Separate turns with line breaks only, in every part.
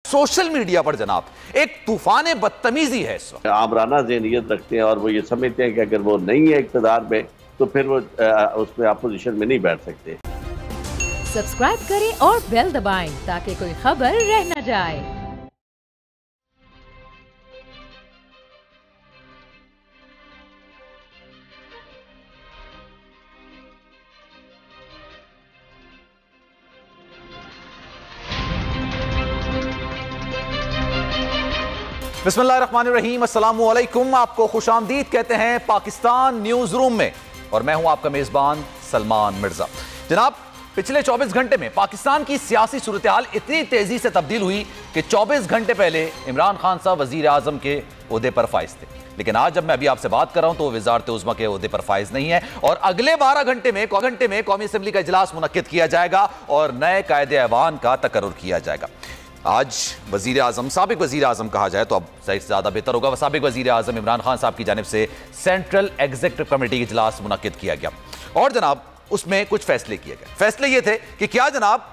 Social media पर जनाब एक तूफान बदतमीजी है इस वक्त।
आमराना ज़हनियत रखते हैं और वो ये समझते हैं कि अगर वो नहीं है इक़्तिदार में तो फिर वो उसमें अपोजिशन में नहीं बैठ सकते।
सब्सक्राइब करें और बेल दबाएं ताकि कोई खबर रह न जाए।
बिस्मिल्लाहिर्रहमानिर्रहीम, अस्सलामु अलैकुम। आपको खुशामदीद कहते हैं पाकिस्तान न्यूज रूम में और मैं हूं आपका मेजबान सलमान मिर्जा। जनाब, पिछले 24 घंटे में पाकिस्तान की सियासी सूरत हाल इतनी तेजी से तब्दील हुई कि 24 घंटे पहले इमरान खान साहब वजीर आजम के ओहदे पर फाइज थे, लेकिन आज जब मैं अभी आपसे बात कर रहा हूं तो वो वजारत उज़्मा के ओहदे पर फाइज नहीं है और अगले 12 घंटे में कौमी असम्बली का इजलास मुनक्किद किया जाएगा और नए कायदे ऐवान का तकर्रुर किया जाएगा। आज वजीर आजम, साबिक वजीर आजम कहा जाए तो अब सही से ज़्यादा बेहतर होगा, साबिक वजीर आजम इमरान खान साहब की जानिब से सेंट्रल एग्जीक्यूटिव कमेटी का इजलास मुनक्किद किया गया और जनाब उसमें कुछ फैसले किए गए। फैसले ये थे कि क्या जनाब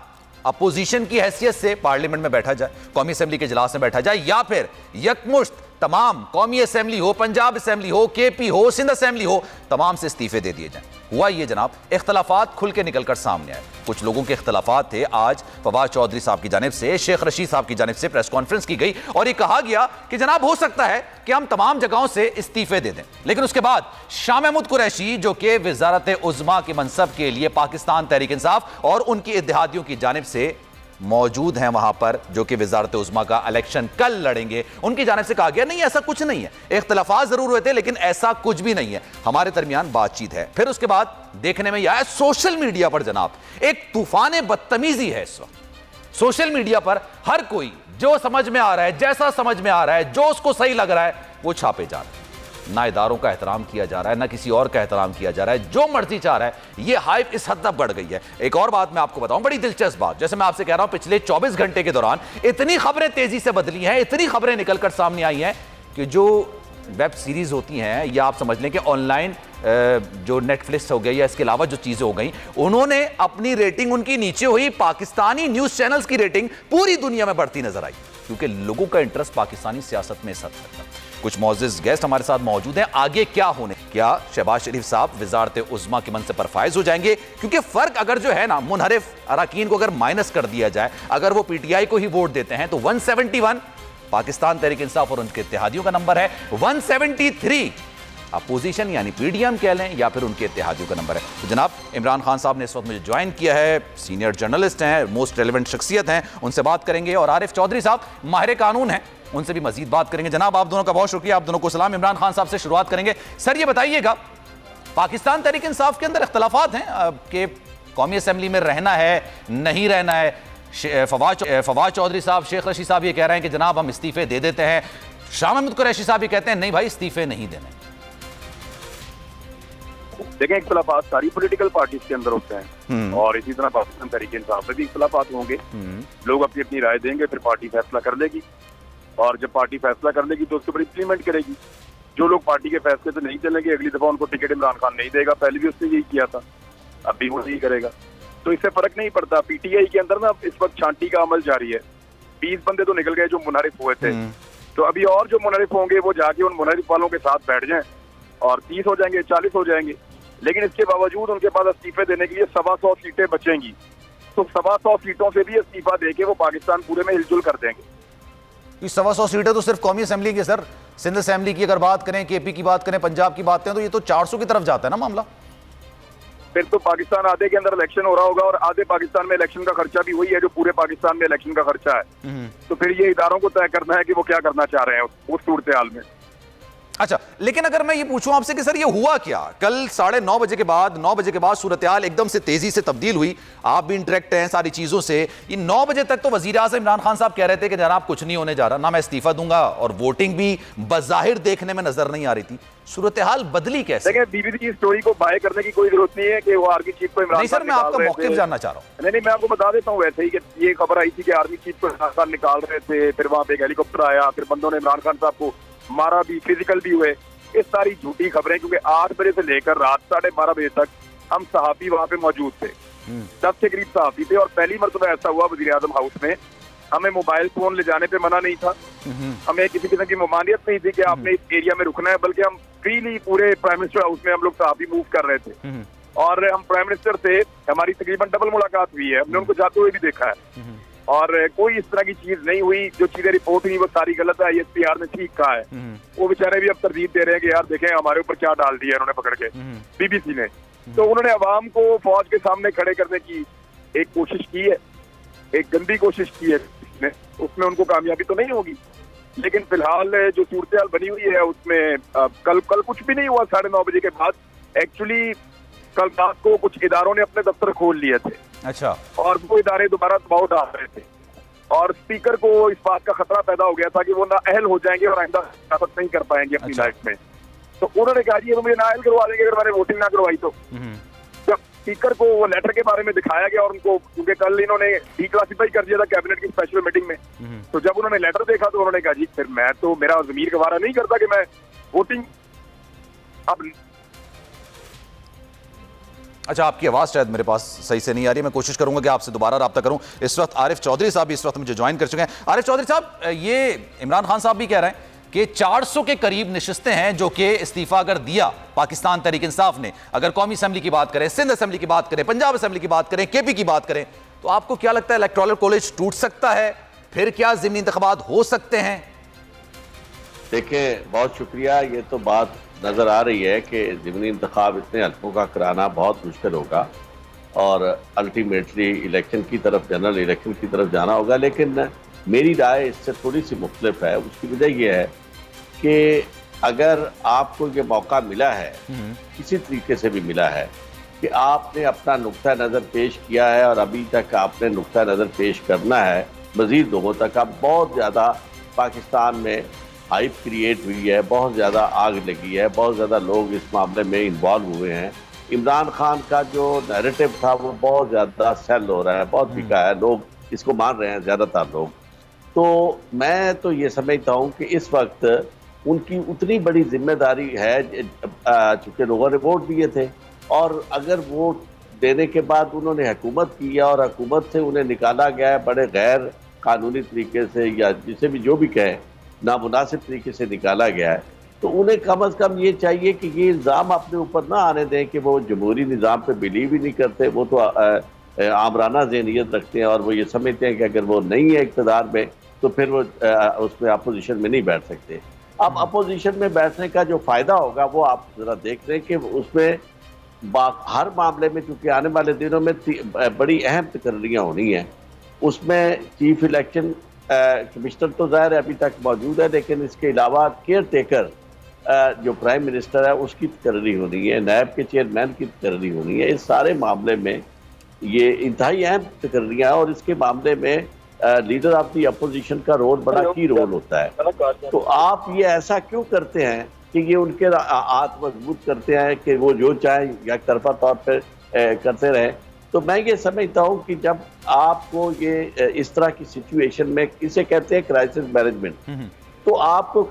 अपोजिशन की हैसियत से पार्लियामेंट में बैठा जाए, कौमी असम्बली के इजलास में बैठा जाए, या फिर यकमुश्त तमाम कौमी असम्बली हो, पंजाब असम्बली हो, केपी हो, सिंध असम्बली हो, तमाम से इस्तीफे दे दिए जाएं। हुआ ये जनाब, इख्तलाफात खुल के निकलकर सामने आए। कुछ लोगों के इख्तलाफात थे। आज फवाद चौधरी साहब की जानिब से, शेख रशीद साहब की जानिब से प्रेस कॉन्फ्रेंस की गई और ये कहा गया कि जनाब हो सकता है कि हम तमाम जगहों से इस्तीफे दे दें, लेकिन उसके बाद शाह महमूद कुरैशी जो कि वजारत उज़्मा के मनसब के लिए पाकिस्तान तहरीक इंसाफ और उनकी इत्तेहादियों की जानिब से मौजूद हैं वहां पर, जो कि वजारत उज़्मा का इलेक्शन कल लड़ेंगे, उनकी जानिब से कहा गया नहीं ऐसा कुछ नहीं है, इख्तलाफात जरूर हुए थे लेकिन ऐसा कुछ भी नहीं है, हमारे दरमियान बातचीत है। फिर उसके बाद देखने में यह आया सोशल मीडिया पर जनाब एक तूफान बदतमीजी है इस वक्त। सोशल मीडिया पर हर कोई जो समझ में आ रहा है, जैसा समझ में आ रहा है, जो उसको सही लग रहा है वो छापे जा रहा है। ना इदारों का एहतराम किया जा रहा है, ना किसी और का एहतराम किया जा रहा है, जो मर्जी चाह रहा है। ये हाइप इस हद तक बढ़ गई है। एक और बात मैं आपको बताऊं, बड़ी दिलचस्प बात, जैसे मैं आपसे कह रहा हूं पिछले 24 घंटे के दौरान इतनी खबरें तेजी से बदली हैं, इतनी खबरें निकलकर सामने आई हैं कि जो वेब सीरीज होती हैं या आप समझ लें कि ऑनलाइन जो नेटफ्लिक्स हो गया या इसके अलावा जो चीजें हो गई, उन्होंने अपनी रेटिंग उनकी नीचे हुई, पाकिस्तानी न्यूज चैनल्स की रेटिंग पूरी दुनिया में बढ़ती नजर आई क्योंकि लोगों का इंटरेस्ट पाकिस्तानी सियासत में इस हद तक था। कुछ मौजूद गेस्ट हमारे साथ मौजूद हैं। आगे क्या होने, क्या शहबाज शरीफ साहब वजारत उज़्मा के मनसब पर फाइज हो जाएंगे? क्योंकि फर्क अगर जो है ना मुनहरिफ अरकान को अगर माइनस कर दिया जाए, अगर वो पीटीआई को ही वोट देते हैं तो 171 पाकिस्तान तहरीक इंसाफ और उनके इत्तेहादियों का नंबर है, 173 अपोजिशन यानी पीडीएम कह लें या फिर उनके इत्तेहादियों का नंबर है। तो जनाब इमरान खान साहब ने इस वक्त मुझे ज्वाइन किया है, सीनियर जर्नलिस्ट हैं, मोस्ट रेलिवेंट शख्सियत हैं, उनसे बात करेंगे और आरिफ चौधरी साहब माहिर कानून हैं, उनसे भी मजीद बात करेंगे। जनाब आप दोनों का बहुत शुक्रिया, आप दोनों को सलाम। इमरान खान साहब से शुरुआत करेंगे। सर ये बताइएगा, पाकिस्तान तहरीक इंसाफ के अंदर इख्तलाफात हैं कि कौमी असम्बली में रहना है नहीं रहना है। फवाद चौधरी साहब, शेख रशीद साहब ये कह रहे हैं कि जनाब हम इस्तीफे दे देते हैं, शाह महमूद कुरैशी साहब ये कहते हैं नहीं भाई इस्तीफे नहीं देने।
देखें, इख्तलाफात सारी पॉलिटिकल पार्टीज के अंदर होते हैं और इसी तरह पाकिस्तान तहरीक इंसाफ में भी इख्तलाफात होंगे। लोग अपनी अपनी राय देंगे, फिर पार्टी फैसला कर लेगी और जब पार्टी फैसला कर लेगी तो उसके ऊपर इम्प्लीमेंट करेगी। जो लोग पार्टी के फैसले से नहीं चलेंगे, अगली दफा उनको टिकट इमरान खान नहीं देगा। पहले भी उसने यही किया था, अब भी वो यही करेगा, तो इससे फर्क नहीं पड़ता। पीटीआई के अंदर ना इस वक्त छांटी का अमल जारी है। 20 बंदे तो निकल गए जो मुनहरिफ हुए थे, तो अभी और जो मुनहरिफ होंगे वो जाके उन मुनहरिफ वालों के साथ बैठ जाएं और 30 हो जाएंगे, 40 हो जाएंगे, लेकिन इसके बावजूद उनके पास इस्तीफे देने के लिए 125 सीटें बचेंगी। तो 125 सीटों से भी इस्तीफा देके वो पाकिस्तान पूरे में हिलजुल कर देंगे।
125 सीटें तो सिर्फ कौमी असेंबली की सर, सिंध असेंबली की अगर बात करें, केपी की बात करें, पंजाब की बात करें तो ये तो 400 की तरफ जाता है ना मामला।
फिर तो पाकिस्तान आधे के अंदर इलेक्शन हो रहा होगा और आधे पाकिस्तान में इलेक्शन का खर्चा भी वही है जो पूरे पाकिस्तान में इलेक्शन का खर्चा है। तो फिर ये इदारों को तय करना है कि वो क्या करना चाह रहे हैं उस सूरत हाल में।
अच्छा, लेकिन अगर मैं ये पूछूं आपसे कि सर ये हुआ क्या कल 9:30 बजे के बाद, 9 बजे के बाद सूरत हाल एकदम से तेजी से तब्दील हुई, आप भी इंटरेक्ट हैं सारी चीजों से। ये 9 बजे तक तो वजीर आज़म इमरान खान साहब कह रहे थे कि जनाब कुछ नहीं होने जा रहा, ना मैं इस्तीफा दूंगा, और वोटिंग भी बज़ाहिर देखने में नजर नहीं आ रही थी। सूरत हाल बदली कैसे?
देखिए, बीबीसी की स्टोरी को बाय करने की कोई जरूरत नहीं है कि वो आर्मी चीफ को इमरान
नहीं सर, मैं आपका मौक़िफ़ जानना चाह रहा हूँ।
नहीं, मैं आपको बता देता हूँ वैसे ही कि ये खबर आई थी कि आर्मी चीफ को इमरान खान निकाल रहे थे, फिर वहाँ पे एक हेलीकॉप्टर आया, फिर बंदों ने इमरान खान साहब को मारा भी, फिजिकल भी हुए। ये सारी झूठी खबरें, क्योंकि 8 बजे से लेकर रात 12:30 बजे तक हम सहाफ़ी वहाँ पे मौजूद थे, 10 के करीब सहाफ़ी थे। और पहली मरतबा ऐसा हुआ वज़ीर आज़म हाउस में हमें मोबाइल फोन ले जाने पे मना नहीं था, हमें किसी किस्म की ममानियत नहीं थी कि आपने इस एरिया में रुकना है, बल्कि हम फ्रीली पूरे प्राइम मिनिस्टर हाउस में हम लोग साहब मूव कर रहे थे। और हम प्राइम मिनिस्टर से हमारी तकरीबन डबल मुलाकात हुई है, हमने उनको जाते हुए भी देखा है और कोई इस तरह की चीज नहीं हुई। जो चीजें रिपोर्ट हुई वो सारी गलत है, ISPR ने ठीक कहा है। वो बेचारे भी अब तरजीह दे रहे हैं कि यार देखें हमारे ऊपर क्या डाल दिया उन्होंने पकड़ के, BBC ने। तो उन्होंने अवाम को फौज के सामने खड़े करने की एक कोशिश की है, एक गंदी कोशिश की है, उसमें उनको कामयाबी तो नहीं होगी। लेकिन फिलहाल जो सूरत बनी हुई है उसमें कल कुछ भी नहीं हुआ 9:30 बजे के बाद। एक्चुअली कल रात को कुछ इदारों ने अपने दफ्तर खोल लिए थे। अच्छा। और वो इदारे दोबारा दबाव डाल रहे थे और स्पीकर को इस बात का खतरा पैदा हो गया था कि वो नाअहल हो जाएंगे और आइंदा सियासत नहीं कर पाएंगे अपनी लाइफ में। तो उन्होंने कहा जी मुझे नाअहल करवा देंगे अगर मैंने वोटिंग ना करवाई तो। जब स्पीकर को वो लेटर के बारे में दिखाया गया और उनको, क्योंकि कल इन्होंने डिक्लासिफाई कर दिया था कैबिनेट की स्पेशल मीटिंग में, तो जब उन्होंने लेटर देखा तो उन्होंने कहा जी फिर मैं तो, मेरा ज़मीर गवारा नहीं करता कि मैं वोटिंग अब।
अच्छा, आपकी आवाज़ शायद मेरे पास सही से नहीं आ रही, मैं कोशिश करूंगा कि आपसे दोबारा रब्ता करूं। इस वक्त आरिफ चौधरी साहब इस वक्त मुझे ज्वाइन कर चुके हैं। आरिफ चौधरी साहब, ये इमरान खान साहब भी कह रहे हैं कि 400 के करीब नशिस्तें हैं जो कि इस्तीफा अगर दिया पाकिस्तान तहरीक इंसाफ ने, अगर कौमी असम्बली की बात करें, सिंध असम्बली की बात करें, पंजाब असम्बली की बात करें, KP की बात करें, तो आपको क्या लगता है इलेक्टोरल कॉलेज टूट सकता है? फिर क्या ज़िमनी इंतखाबात हो सकते हैं?
देखिए, बहुत शुक्रिया। ये तो बात नज़र आ रही है कि ज़िमनी इंतखाब इतने हल्कों का कराना बहुत मुश्किल होगा और अल्टीमेटली इलेक्शन की तरफ, जनरल इलेक्शन की तरफ जाना होगा। लेकिन मेरी राय इससे थोड़ी सी मुख्तलिफ है। उसकी वजह यह है कि अगर आपको ये मौका मिला है, किसी तरीके से भी मिला है, कि आपने अपना नुक्ता नज़र पेश किया है और अभी तक आपने नुक्ता नज़र पेश करना है मज़ीद लोगों तक। अब बहुत ज़्यादा पाकिस्तान में हाइप क्रिएट हुई है, बहुत ज़्यादा आग लगी है, बहुत ज़्यादा लोग इस मामले में इन्वॉल्व हुए हैं। इमरान खान का जो नैरेटिव था वो बहुत ज़्यादा सेल हो रहा है, बहुत बिका है, लोग इसको मान रहे हैं ज़्यादातर लोग। तो मैं तो ये समझता हूँ कि इस वक्त उनकी उतनी बड़ी जिम्मेदारी है, चूँकि लोगों ने वोट दिए थे और अगर वोट देने के बाद उन्होंने हुकूमत की है और हुकूमत से उन्हें निकाला गया है बड़े गैर कानूनी तरीके से, या जिसे भी जो भी कहें, नामुनासिब तरीके से निकाला गया है, तो उन्हें कम अज़ कम ये चाहिए कि ये इल्ज़ाम अपने ऊपर ना आने दें कि वो जमहूरी निज़ाम पे बिलीव ही नहीं करते। वो तो आमराना ज़हनियत रखते हैं और वो ये समझते हैं कि अगर वो नहीं है इक़्तिदार में तो फिर वो उसमें अपोजिशन में नहीं बैठ सकते। अब अपोजिशन में बैठने का जो फ़ायदा होगा वो आप ज़रा देख रहे हैं कि उसमें हर मामले में, चूँकि आने वाले दिनों में बड़ी अहम तकरीरियाँ होनी हैं, उसमें चीफ इलेक्शन कमिश्नर तो ज़ाहिर है अभी तक मौजूद है, लेकिन इसके अलावा केयर टेकर जो प्राइम मिनिस्टर है उसकी तकरीरी होनी है, नायब के चेयरमैन की तकरीरी होनी है। इस सारे मामले में ये इंतहाई अहम तकरीरियाँ हैं और इसके मामले में लीडर ऑफ दी अपोजिशन का रोल बड़ा की रोल होता है। तो आप ये ऐसा क्यों करते हैं कि ये उनके हाथ मजबूत करते हैं कि वो जो चाहे एक तरफा तौर पर करते रहें? तो मैं ये समझता हूँ कि जब आपको ये इस तरह की सिचुएशन में, इसे कहते हैं क्राइसिस मैनेजमेंट, तो आपको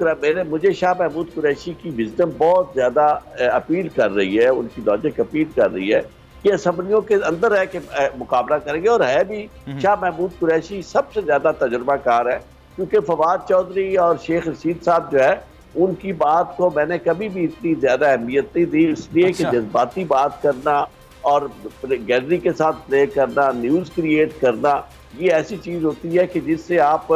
मुझे शाह महमूद कुरैशी की विजडम बहुत ज़्यादा अपील कर रही है, उनकी लॉजिक अपील कर रही है कि असम्बलियों के अंदर रह के मुकाबला करेंगे। और है भी, शाह महमूद कुरैशी सबसे ज़्यादा तजुर्बाकार है, क्योंकि फवाद चौधरी और शेख रशीद साहब जो है उनकी बात को मैंने कभी भी इतनी ज़्यादा अहमियत नहीं दी, इसलिए कि जज्बाती बात करना और गैलरी के साथ प्ले करना, न्यूज़ क्रिएट करना, ये ऐसी चीज़ होती है कि जिससे आप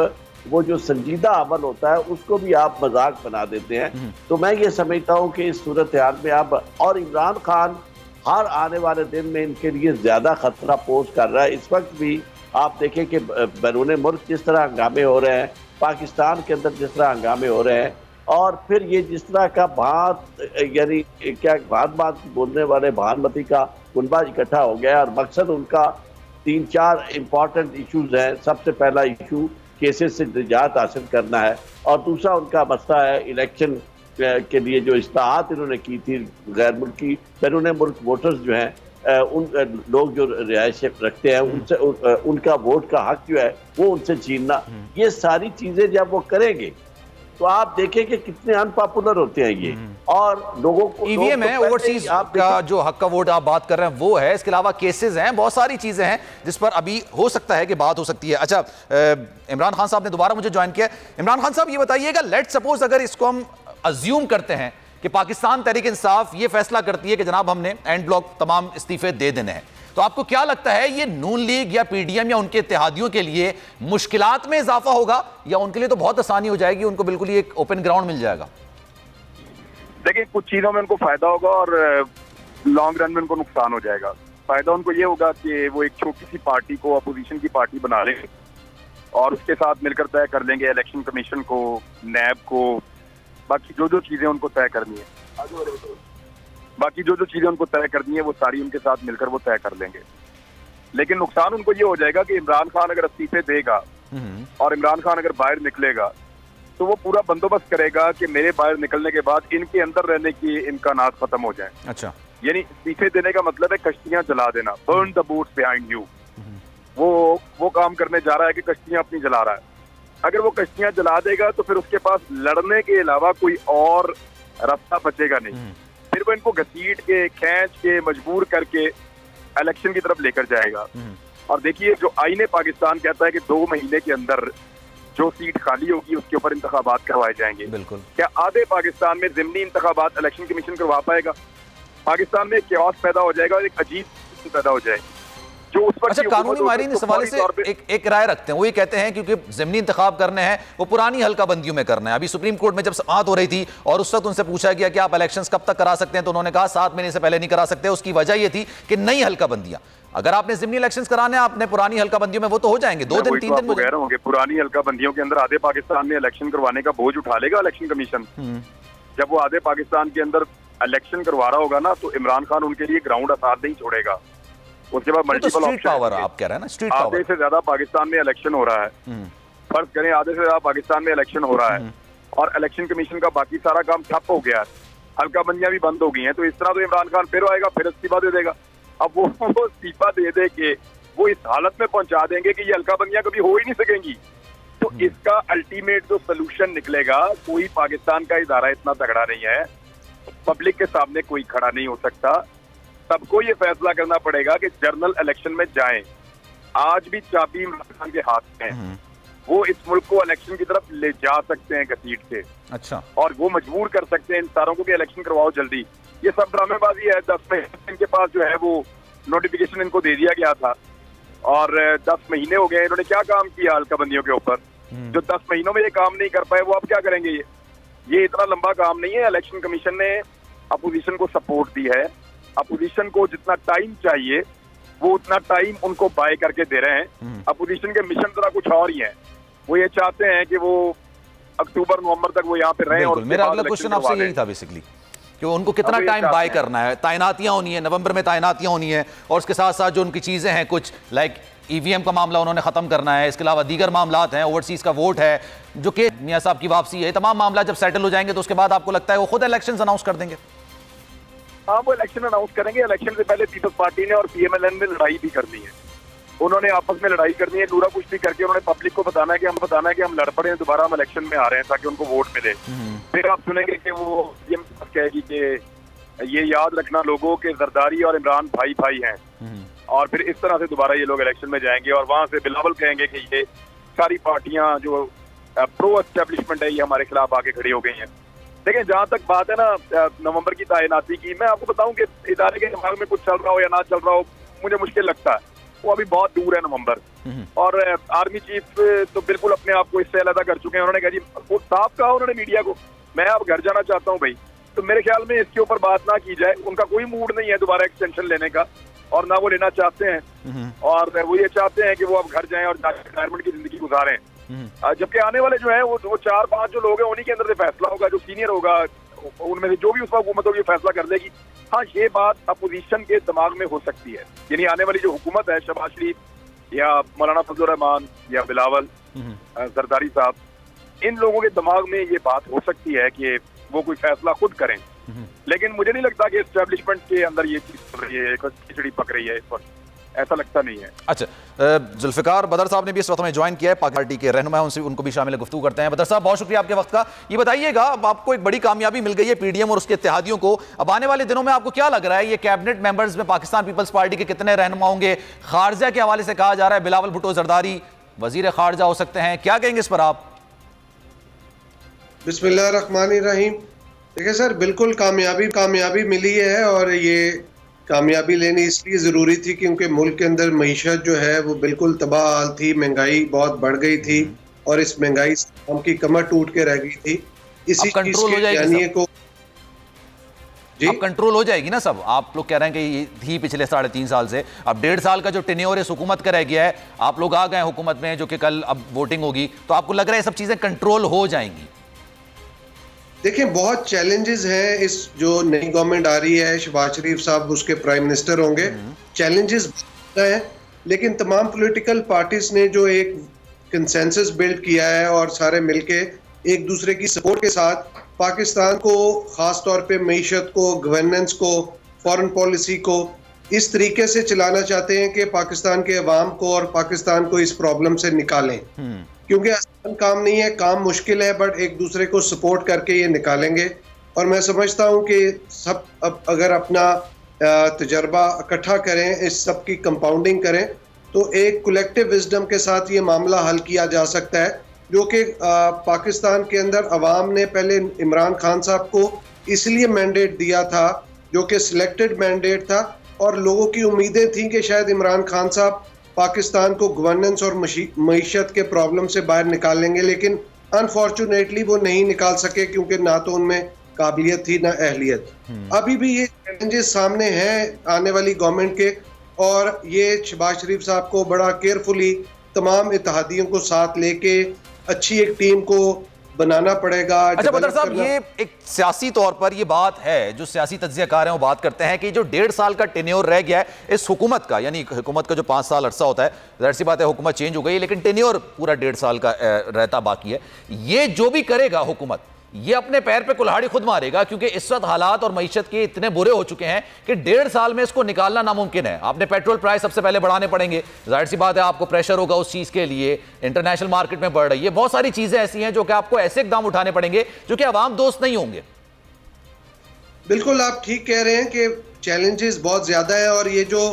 वो जो संजीदा अमल होता है उसको भी आप मजाक बना देते हैं। तो मैं ये समझता हूँ कि इस सूरत हाल में अब, और इमरान खान हर आने वाले दिन में इनके लिए ज़्यादा खतरा पोज कर रहा है। इस वक्त भी आप देखें कि बैरून मुल्क जिस तरह हंगामे हो रहे हैं, पाकिस्तान के अंदर जिस तरह हंगामे हो रहे हैं, और फिर ये जिस तरह का यानी क्या बात बोलने वाले भानमती का कुनबा इकट्ठा हो गया और मकसद उनका 3-4 इम्पॉर्टेंट इशूज़ हैं। सबसे पहला इशू केसेस से निजात हासिल करना है और दूसरा उनका मसला है इलेक्शन के लिए जो इस्लाहात इन्होंने की थी, गैर मुल्की बैरून मुल्क वोटर्स जो हैं, उन लोग जो रिहाइश रखते हैं उनसे उनका वोट का हक जो है वो उनसे छीनना। ये सारी चीज़ें जब वो करेंगे तो आप देखें कि कितने अनपॉपुलर होते हैं ये, और लोगों को
ईवीएम है, ओवरसीज का जो हक का वोट आप बात कर रहे हैं वो है, इसके अलावा केसेस हैं, बहुत सारी चीजें हैं जिस पर अभी हो सकता है कि बात हो सकती है। अच्छा, इमरान खान साहब ने दोबारा मुझे ज्वाइन किया। इमरान खान साहब ये बताइएगा, लेट सपोज अगर इसको हम अज्यूम करते हैं कि पाकिस्तान तहरीक इंसाफ ये फैसला करती है कि जनाब हमने एंड ब्लॉक तमाम इस्तीफे दे देने हैं, तो आपको क्या लगता है ये नून लीग या पीडीएम या उनके इत्तेहादियों के लिए मुश्किलात में इजाफा होगा, या उनके लिए तो बहुत आसानी हो जाएगी, उनको बिल्कुल ही एक ओपन ग्राउंड मिल जाएगा?
देखिए, कुछ चीजों में उनको फायदा होगा और लॉन्ग रन में उनको नुकसान हो जाएगा। फायदा उनको ये होगा कि वो एक छोटी सी पार्टी को अपोजिशन की पार्टी बना लेंगे और उसके साथ मिलकर तय कर लेंगे इलेक्शन कमीशन को, नैब को, बाकी जो जो चीजें उनको तय करनी है, बाकी जो जो चीजें उनको तय करनी है वो सारी उनके साथ मिलकर वो तय कर लेंगे। लेकिन नुकसान उनको ये हो जाएगा कि इमरान खान अगर इस्तीफे देगा और इमरान खान अगर बाहर निकलेगा तो वो पूरा बंदोबस्त करेगा कि मेरे बाहर निकलने के बाद इनके अंदर रहने की इम्कानात खत्म हो जाए।
अच्छा,
यानी इस्तीफे देने का मतलब है कश्तियां जला देना, burn the boats behind you. वो काम करने जा रहा है कि कश्तियां अपनी जला रहा है। अगर वो कश्तियां जला देगा तो फिर उसके पास लड़ने के अलावा कोई और रास्ता बचेगा नहीं। फिर वो इनको घसीट के, खींच के, मजबूर करके इलेक्शन की तरफ लेकर जाएगा। और देखिए, जो आईने पाकिस्तान कहता है कि 2 महीने के अंदर जो सीट खाली होगी उसके ऊपर इंतखाबात करवाए जाएंगे।
बिल्कुल।
क्या आधे पाकिस्तान में ज़िमनी इंतखाबात इलेक्शन कमीशन करवा पाएगा? पाकिस्तान में क्यास पैदा हो जाएगा और एक अजीब पैदा हो जाएगी जो उस पर।
अच्छा, कानूनी माहिरीन इस हवाले से एक राय रखते हैं, वो ये कहते हैं क्योंकि ज़िमनी इंतखाब करने हैं वो पुरानी हल्का बंदियों में करना है। अभी सुप्रीम कोर्ट में जब समाअत हो रही थी और उस वक्त उनसे पूछा गया कि आप इलेक्शंस कब तक करा सकते हैं, तो उन्होंने कहा 7 महीने से पहले नहीं करा सकते। उसकी वजह ये थी कि नई हल्का बंदियां, अगर आपने ज़िमनी इलेक्शंस कराने हैं आपने पुरानी हल्का बंदियों में, वो तो हो जाएंगे 2 दिन 3 दिन।
कह रहा हूँ पुरानी हल्का बंदियों के अंदर आधे पाकिस्तान में इलेक्शन करवाने का बोझ उठा लेगा इलेक्शन कमीशन। जब वो आधे पाकिस्तान के अंदर इलेक्शन करवा रहा होगा ना, तो इमरान खान उनके लिए ग्राउंड आसाद नहीं छोड़ेगा। उसके बाद मल्टीपल
ऑप्शन पावर आप कह रहे हैं ना, स्ट्रीट पावर।
आधे से ज्यादा पाकिस्तान में इलेक्शन हो रहा है, फर्ज करें आधे से ज्यादा पाकिस्तान में इलेक्शन हो रहा है और इलेक्शन कमीशन का बाकी सारा काम ठप हो गया है, हल्का बंदियां भी बंद हो गई हैं, तो इस तरह तो इमरान खान फिर आएगा, फिर इस्तीफा दे देगा। अब वो इस्तीफा दे दे के वो इस हालत में पहुंचा देंगे कि ये हल्का बंदियां कभी हो ही नहीं सकेंगी। तो इसका अल्टीमेट जो सोल्यूशन निकलेगा, कोई पाकिस्तान का इदारा इतना तगड़ा नहीं है, पब्लिक के सामने कोई खड़ा नहीं हो सकता। सबको ये फैसला करना पड़ेगा कि जनरल इलेक्शन में जाएं। आज भी चाबी इमरान खान के हाथ में है, वो इस मुल्क को इलेक्शन की तरफ ले जा सकते हैं घसीट के।
अच्छा,
और वो मजबूर कर सकते हैं इन सारों को कि इलेक्शन करवाओ जल्दी। ये सब ड्रामेबाजी है। 10 महीने इनके पास जो है वो नोटिफिकेशन इनको दे दिया गया था और 10 महीने हो गए, इन्होंने क्या काम किया हल्का बंदियों के ऊपर? जो 10 महीनों में ये काम नहीं कर पाए वो अब क्या करेंगे? ये इतना लंबा काम नहीं है। इलेक्शन कमीशन ने अपोजिशन को सपोर्ट दी है, अपोजिशन को जितना टाइम चाहिए वो उतना टाइम उनको बाय करके दे रहे हैं। अपोजिशन के मिशन जरा कुछ और ही है, वो ये चाहते हैं कि वो अक्टूबर नवंबर तक वो यहाँ पे रहे। और
मेरा अगला क्वेश्चन आपसे यही था बेसिकली कि उनको कितना टाइम बाय करना है। तैनातियां होनी है, नवंबर में तैनातियां होनी है, और उसके साथ साथ जो उनकी चीजें हैं कुछ लाइक ईवीएम का मामला उन्होंने खत्म करना है, इसके अलावा दीगर मामलात हैं, ओवरसीज का वोट है, जो कि मियां साहब की वापसी है, तमाम मामला जब सेटल हो जाएंगे तो उसके बाद आपको लगता है वो खुद इलेक्शन अनाउंस कर देंगे?
हाँ, वो इलेक्शन अनाउंस करेंगे। इलेक्शन से पहले पीपल्स पार्टी ने और पीएमएलएन ने लड़ाई भी करनी है, उन्होंने आपस में लड़ाई करनी है, लूरा कुश्ती करके उन्होंने पब्लिक को बताना है कि हम लड़ पड़े हैं, दोबारा हम इलेक्शन में आ रहे हैं ताकि उनको वोट मिले। फिर आप सुनेंगे कि वो पीएम कहेगी कि ये याद रखना लोगों के जरदारी और इमरान भाई भाई हैं, और फिर इस तरह से दोबारा ये लोग इलेक्शन में जाएंगे और वहां से बिलावल कहेंगे कि ये सारी पार्टियां जो प्रो एस्टेब्लिशमेंट है ये हमारे खिलाफ आके खड़ी हो गई हैं। देखिए, जहां तक बात है ना नवंबर की तैनाती की, मैं आपको बताऊं कि इदारे के दिमाग में कुछ चल रहा हो या ना चल रहा हो, मुझे मुश्किल लगता है। वो अभी बहुत दूर है नवंबर, और आर्मी चीफ तो बिल्कुल अपने आप को इससे अलग कर चुके हैं। उन्होंने कहा जी, वो साफ कहा उन्होंने मीडिया को, मैं अब घर जाना चाहता हूँ भाई। तो मेरे ख्याल में इसके ऊपर बात ना की जाए, उनका कोई मूड नहीं है दोबारा एक्सटेंशन लेने का, और ना वो लेना चाहते हैं, और वो ये चाहते हैं कि वो अब घर जाएं और रिटायरमेंट की जिंदगी गुजारें। जबकि आने वाले जो है वो 4-5 जो लोग हैं उन्हीं के अंदर से फैसला होगा, जो सीनियर होगा उनमें से जो भी उस वक्त हुकूमत होगी फैसला कर लेगी। हाँ, ये बात अपोजिशन के दिमाग में हो सकती है, यानी आने वाली जो हुकूमत है, शहबाज शरीफ या मौलाना फजल रहमान या बिलावल जरदारी साहब, इन लोगों के दिमाग में ये बात हो सकती है कि वो कोई फैसला खुद करें। लेकिन मुझे नहीं लगता कि एस्टेब्लिशमेंट के अंदर ये चीज खिचड़ी पक रही है इस वक्त। ऐसा लगता नहीं है।
अच्छा, जुल्फिकार बदर साहब ने भी इस वक्त में ज्वाइन किया है, पार्टी के रहनुमा, उनसे उनको भी शामिल गुफ्तगू करते हैं। बदर साहब, बहुत शुक्रिया आपके वक्त का। ये बताइएगा, अब आपको एक बड़ी कामयाबी मिल गई है पीडीएम और उसके इत्तेहादियों को, अब आने वाले दिनों में आपको क्या लग रहा है, ये कैबिनेट मेंबर्स में पाकिस्तान पीपल्स पार्टी के कितने रहनुमा होंगे? खारजा के हवाले से कहा जा रहा है बिलावल भुट्टो जरदारी वजीर खारजा हो सकते हैं, क्या कहेंगे इस पर आप?
बिस्मिल्लाहिर्रहमानिर्रहीम। देखिए सर, बिल्कुल कामयाबी मिली है, और ये कामयाबी लेनी इसलिए ज़रूरी थी क्योंकि मुल्क के अंदर मईशत जो है वो बिल्कुल तबाह हाल थी, महंगाई बहुत बढ़ गई थी और इस महंगाई से आवाम की कमर टूट के रह गई थी। इसी चीज़ के जानिए को
अब कंट्रोल हो जाएगी ना सब? आप लोग कह रहे हैं कि ये थी पिछले 3.5 साल से, अब 1.5 साल का जो टेन्योर इस हुकूमत का रह गया है, आप लोग आ गए हुकूमत में, जो कि कल अब वोटिंग होगी, तो आपको लग रहा है सब चीज़ें कंट्रोल हो जाएंगी?
देखिए, बहुत चैलेंजेस हैं इस जो नई गवर्नमेंट आ रही है, शहबाज शरीफ साहब उसके प्राइम मिनिस्टर होंगे, चैलेंजेस हैं, लेकिन तमाम पॉलिटिकल पार्टीज ने जो एक कंसेंसस बिल्ड किया है और सारे मिलके एक दूसरे की सपोर्ट के साथ पाकिस्तान को, खास तौर पे मईशत को, गवर्नेंस को, फॉरेन पॉलिसी को इस तरीके से चलाना चाहते हैं कि पाकिस्तान के अवाम को और पाकिस्तान को इस प्रॉब्लम से निकालें। क्योंकि आसान काम नहीं है, काम मुश्किल है, बट एक दूसरे को सपोर्ट करके ये निकालेंगे। और मैं समझता हूँ कि सब अब अगर अपना तजर्बा इकट्ठा करें, इस सब की कंपाउंडिंग करें, तो एक कलेक्टिव विजडम के साथ ये मामला हल किया जा सकता है, जो कि पाकिस्तान के अंदर अवाम ने पहले इमरान खान साहब को इसलिए मैंडेट दिया था, जो कि सिलेक्टेड मैंडेट था, और लोगों की उम्मीदें थी कि शायद इमरान खान साहब पाकिस्तान को गवर्नेंस और मईशत के प्रॉब्लम से बाहर निकालेंगे, लेकिन अनफॉर्चुनेटली वो नहीं निकाल सके क्योंकि ना तो उनमें काबिलियत थी ना अहलियत। अभी भी ये चैलेंजेस सामने हैं आने वाली गवर्नमेंट के, और ये शहबाज शरीफ साहब को बड़ा केयरफुली तमाम इत्तेहादियों को साथ लेके अच्छी एक टीम को बनाना पड़ेगा।
अच्छा बदर साहब, ये एक सियासी तौर पर ये बात है, जो सियासी तज्जियाकार हैं वो बात करते हैं कि जो 1.5 साल का टेन्योर रह गया है इस हुकूमत का, यानी हुकूमत का जो 5 साल अरसा होता है, जाहिर सी बात है हुकूमत चेंज हो गई, लेकिन टेन्योर पूरा 1.5 साल का रहता बाकी है। ये जो भी करेगा हुकूमत, ये अपने पैर पे कुल्हाड़ी खुद मारेगा, क्योंकि इस वक्त हालात और मईशत के इतने बुरे हो चुके हैं कि 1.5 साल में इसको निकालना नामुमकिन है। आपने पेट्रोल प्राइस सबसे पहले बढ़ाने पड़ेंगे, जाहिर सी बात है आपको प्रेशर होगा उस चीज़ के लिए, इंटरनेशनल मार्केट में बढ़ रही है, बहुत सारी चीज़ें ऐसी हैं जो कि आपको ऐसे इकदाम उठाने पड़ेंगे जो कि अवाम दोस्त नहीं होंगे।
बिल्कुल आप ठीक कह रहे हैं कि चैलेंजेस बहुत ज़्यादा है, और ये जो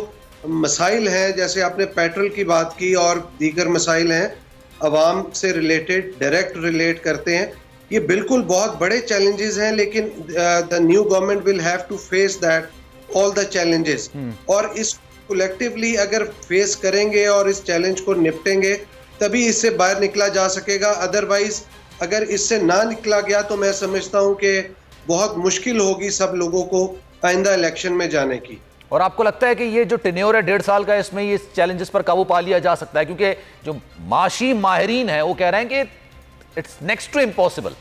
मसाइल हैं, जैसे आपने पेट्रोल की बात की और दीगर मसाइल हैं अवाम से रिलेटेड, डायरेक्ट रिलेट करते हैं, ये बिल्कुल बहुत बड़े चैलेंजेस हैं, लेकिन the new government will have to face that all the challenges, और इस कलेक्टिवली अगर फेस करेंगे और इस चैलेंज को निपटेंगे तभी इससे बाहर निकला जा सकेगा। अदरवाइज अगर इससे ना निकला गया तो मैं समझता हूँ कि बहुत मुश्किल होगी सब लोगों को आइंदा इलेक्शन में जाने की। और
आपको लगता है कि ये जो टेन्योर है 1.5 साल का, इसमें ये चैलेंजेस पर काबू पा लिया जा सकता है? क्योंकि जो माशी माहिरीन है वो कह रहे हैं कि इट्स नेक्स्ट टू इम्पॉसिबल।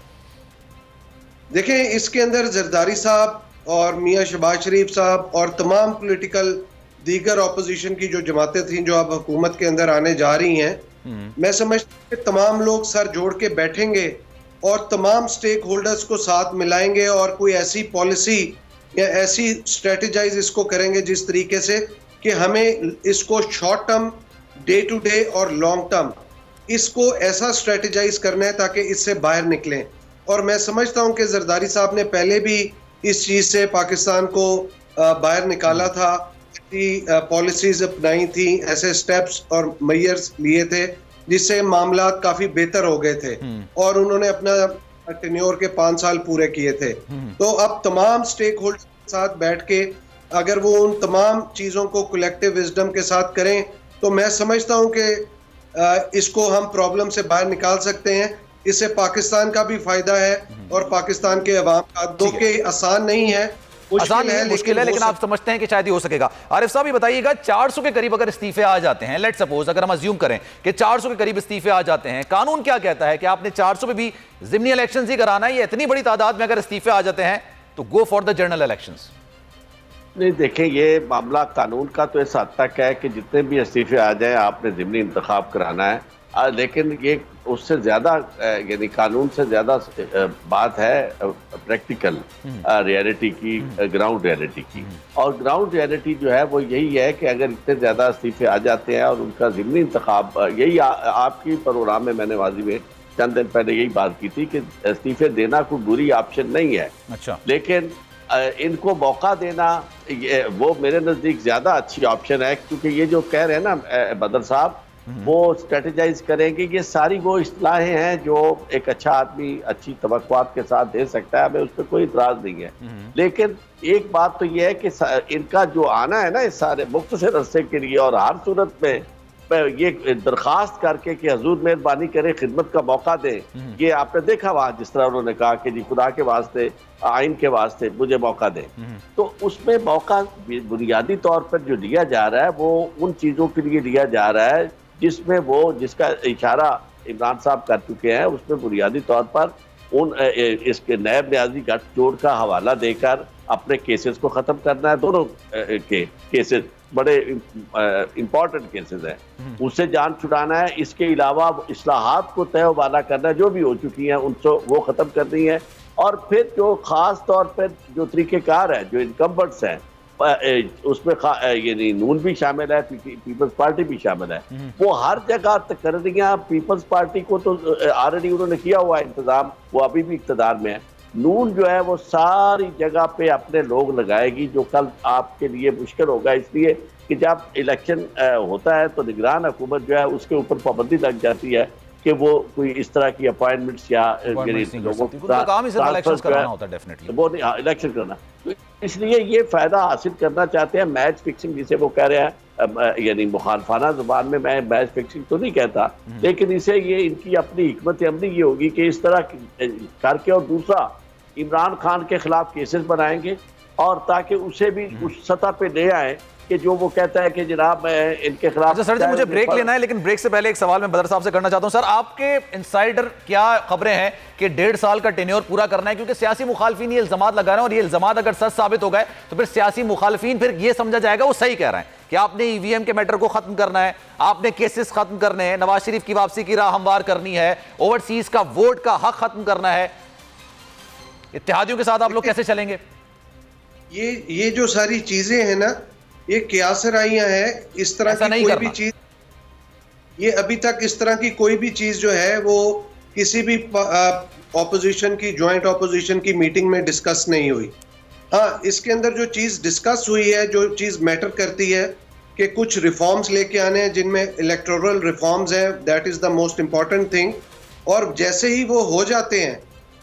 देखिए, इसके अंदर जरदारी साहब और मियां शहबाज शरीफ साहब और तमाम पॉलिटिकल दीगर ऑपोजिशन की जो जमातें थीं जो अब हुकूमत के अंदर आने जा रही हैं, मैं समझता हूं कि तमाम लोग सर जोड़ के बैठेंगे और तमाम स्टेक होल्डर्स को साथ मिलाएंगे और कोई ऐसी पॉलिसी या ऐसी स्ट्रेटेजाइज इसको करेंगे जिस तरीके से कि हमें इसको short term, day to day और लॉन्ग टर्म इसको ऐसा स्ट्रेटेजाइज करना है ताकि इससे बाहर निकलें। और मैं समझता हूं कि जरदारी साहब ने पहले भी इस चीज़ से पाकिस्तान को बाहर निकाला था, पॉलिसीज अपनाई थी, ऐसे स्टेप्स और मेजर्स लिए थे जिससे मामला काफ़ी बेहतर हो गए थे, और उन्होंने अपना टेन्योर के 5 साल पूरे किए थे। तो अब तमाम स्टेक होल्डर के साथ बैठ के अगर वो उन तमाम चीज़ों को कलेक्टिव विजडम के साथ करें तो मैं समझता हूं कि इसको हम प्रॉब्लम से बाहर निकाल सकते हैं। इससे पाकिस्तान का भी फायदा है और पाकिस्तान के अवाम का। दो के आसान नहीं है, मुश्किल है, लेकिन आप समझते हैं कि शायद ही हो सकेगा। आरिफ साहब, ये बताइएगा 400 के करीब अगर इस्तीफे आ जाते हैं, लेट सपोज अगर हम अज्यूम करें कि 400 के करीब इस्तीफे आ जाते हैं, कानून क्या कहता है कि आपने 400 पे भी ज़िमनी इलेक्शंस ही कराना है? ये इतनी बड़ी तादाद में अगर इस्तीफे आ जाते हैं तो go for the general elections.
नहीं, देखें, ये मामला कानून का तो इस हद तक है कि जितने भी इस्तीफे आ जाए आपने ज़िमनी इंतखाब कराना है, लेकिन ये उससे ज़्यादा यानी कानून से ज़्यादा बात है प्रैक्टिकल रियलिटी की, ग्राउंड रियलिटी की। और ग्राउंड रियलिटी जो है वो यही है कि अगर इतने ज़्यादा इस्तीफे आ जाते हैं और उनका ज़िमनी इंतखाब, यही आपकी प्रोग्राम में मैंने वाजी में चंद दिन पहले यही बात की थी कि इस्तीफे देना कोई बुरी ऑप्शन नहीं है।
अच्छा।
लेकिन इनको मौका देना वो मेरे नज़दीक ज़्यादा अच्छी ऑप्शन है, क्योंकि ये जो कह रहे हैं ना बदर साहब, वो स्ट्रेटेजाइज करेंगे। ये सारी वो इस्तिलाहें हैं जो एक अच्छा आदमी अच्छी तवक्कुआत के साथ दे सकता है, हमें उस पर कोई इतराज़ नहीं है। लेकिन एक बात तो ये है कि इनका जो आना है ना इस सारे मुख्तसर अरसे के लिए, और हर सूरत में ये दरखास्त करके कि हजूर मेहरबानी करें खिदमत का मौका दें, ये आपने देखा वहाँ जिस तरह उन्होंने कहा कि जी खुदा के वास्ते, आइन के वास्ते मुझे मौका दें, तो उसमें मौका बुनियादी तौर पर जो लिया जा रहा है वो उन चीज़ों के लिए लिया जा रहा है जिसमें वो जिसका इशारा इमरान साहब कर चुके हैं। उसमें बुनियादी तौर पर उन इसके नैब न्याजी गठजोड़ का हवाला देकर अपने केसेस को ख़त्म करना है। दोनों के केसेस बड़े इम्पॉर्टेंट केसेस हैं, उससे जान छुड़ाना है। इसके अलावा इस्लाहात को तय वाला करना है, जो भी हो चुकी हैं उनसे वो ख़त्म करनी है। और फिर जो ख़ास तौर पर जो तरीक़ेकार है, जो इनकम्बेंट्स हैं, उसमें यानी नून भी शामिल है, पीपल्स पार्टी भी शामिल है, वो हर जगह तकर्रियाँ पीपल्स पार्टी को तो ऑलरेडी उन्होंने किया हुआ इंतजाम, वो अभी भी इक़्तिदार में है। नून जो है वो सारी जगह पे अपने लोग लगाएगी, जो कल आपके लिए मुश्किल होगा, इसलिए कि जब इलेक्शन होता है तो निगरान हुकूमत जो है उसके ऊपर पाबंदी लग जाती है कि वो कोई इस तरह की अपॉइंटमेंट्स या लोगों को इलेक्शन करना, तो इसलिए ये फ़ायदा हासिल करना चाहते हैं। मैच फिक्सिंग जिसे वो कह रहे हैं, यानी मुखालफाना ज़ुबान में मैं मैच फिक्सिंग तो नहीं कहता, लेकिन इसे ये इनकी अपनी हिकमत अमली ये होगी कि इस तरह करके, और दूसरा इमरान खान के खिलाफ केसेस बनाएंगे, और ताकि उसे भी उस सतह पे ले आए कि जो वो कहता है कि जनाब मैं इनके खिलाफ।
अच्छा सर जी, मुझे ब्रेक लेना है, लेकिन ब्रेक से पहले एक सवाल मैं बदर साहब से करना चाहता हूं। सर, आपके इनसाइडर क्या खबरें हैं कि 1.5 साल का टेन्योर पूरा करना है, क्योंकि सियासी मुखालफिन ये इल्जाम लगा रहे हैं, और ये इल्जाम अगर सच साबित हो गए तो फिर सियासी मुखालफिन फिर ये समझा जाएगा वो सही कह रहे हैं कि आपने ईवीएम के मैटर को खत्म करना है, आपने केसेस खत्म करने हैं, नवाज शरीफ की वापसी की राह हमवार करनी है, ओवरसीज का वोट का हक खत्म करना है। इत्तेहादियों के साथ आप लोग कैसे चलेंगे?
ये जो सारी चीजें हैं ना, ये कियासराइयां हैं। इस तरह की कोई भी चीज, ये अभी तक इस तरह की कोई भी चीज जो है वो किसी भी ऑपोजिशन की, ज्वाइंट ऑपोजिशन की मीटिंग में डिस्कस नहीं हुई। हाँ, इसके अंदर जो चीज डिस्कस हुई है, जो चीज मैटर करती है कि कुछ रिफॉर्म्स लेके आने हैं, जिनमें इलेक्टोरल रिफॉर्म्स हैं, that is the most important thing. और जैसे ही वो हो जाते हैं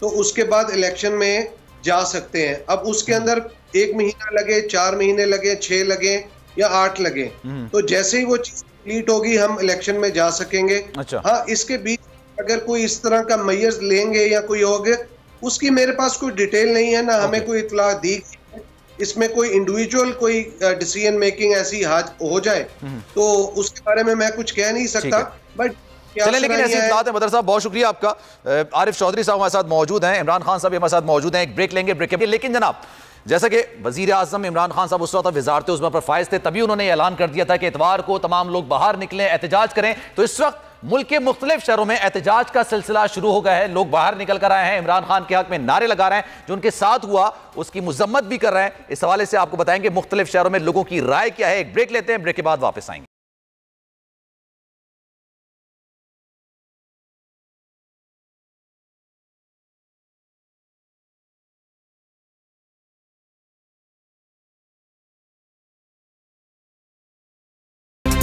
तो उसके बाद इलेक्शन में जा सकते हैं। अब उसके अंदर 1 महीना लगे, 4 महीने लगे, 6 लगे या 8 लगे, तो जैसे ही वो चीज कंप्लीट होगी हम इलेक्शन में जा सकेंगे।
अच्छा।
हाँ, इसके बीच अगर कोई इस तरह का मैयर्स लेंगे या कोई होगे, उसकी मेरे पास कोई डिटेल नहीं है ना, हमें कोई इतला दी। इसमें कोई इंडिविजुअल कोई डिसीजन मेकिंग ऐसी हो जाए तो उसके बारे में मैं कुछ कह नहीं सकता, बट
चले, लेकिन ऐसी बात है। बदर साहब, बहुत शुक्रिया आपका। आरिफ चौधरी साहब हमारे साथ मौजूद हैं, इमरान खान साहब हमारे साथ मौजूद हैं। एक ब्रेक लेंगे, ब्रेक के। लेकिन जनाब, जैसा कि वजीर आजम इमरान खान साहब उस वक्त वजारत उज़्मा पर फाइज थे, तभी उन्होंने ऐलान कर दिया था कि इतवार को तमाम लोग बाहर निकलें, एहतजाज करें। तो इस वक्त मुल्क के मुख्तलिफ शहरों में एहतजाज का सिलसिला शुरू हो गया है। लोग बाहर निकल कर आए हैं, इमरान खान के हक में नारे लगा रहे हैं, जो उनके साथ हुआ उसकी मुजम्मत भी कर रहे हैं। इस हवाले से आपको बताएंगे मुख्तलिफ शहरों में लोगों की राय क्या है। एक ब्रेक लेते हैं, ब्रेक के बाद वापस आएंगे।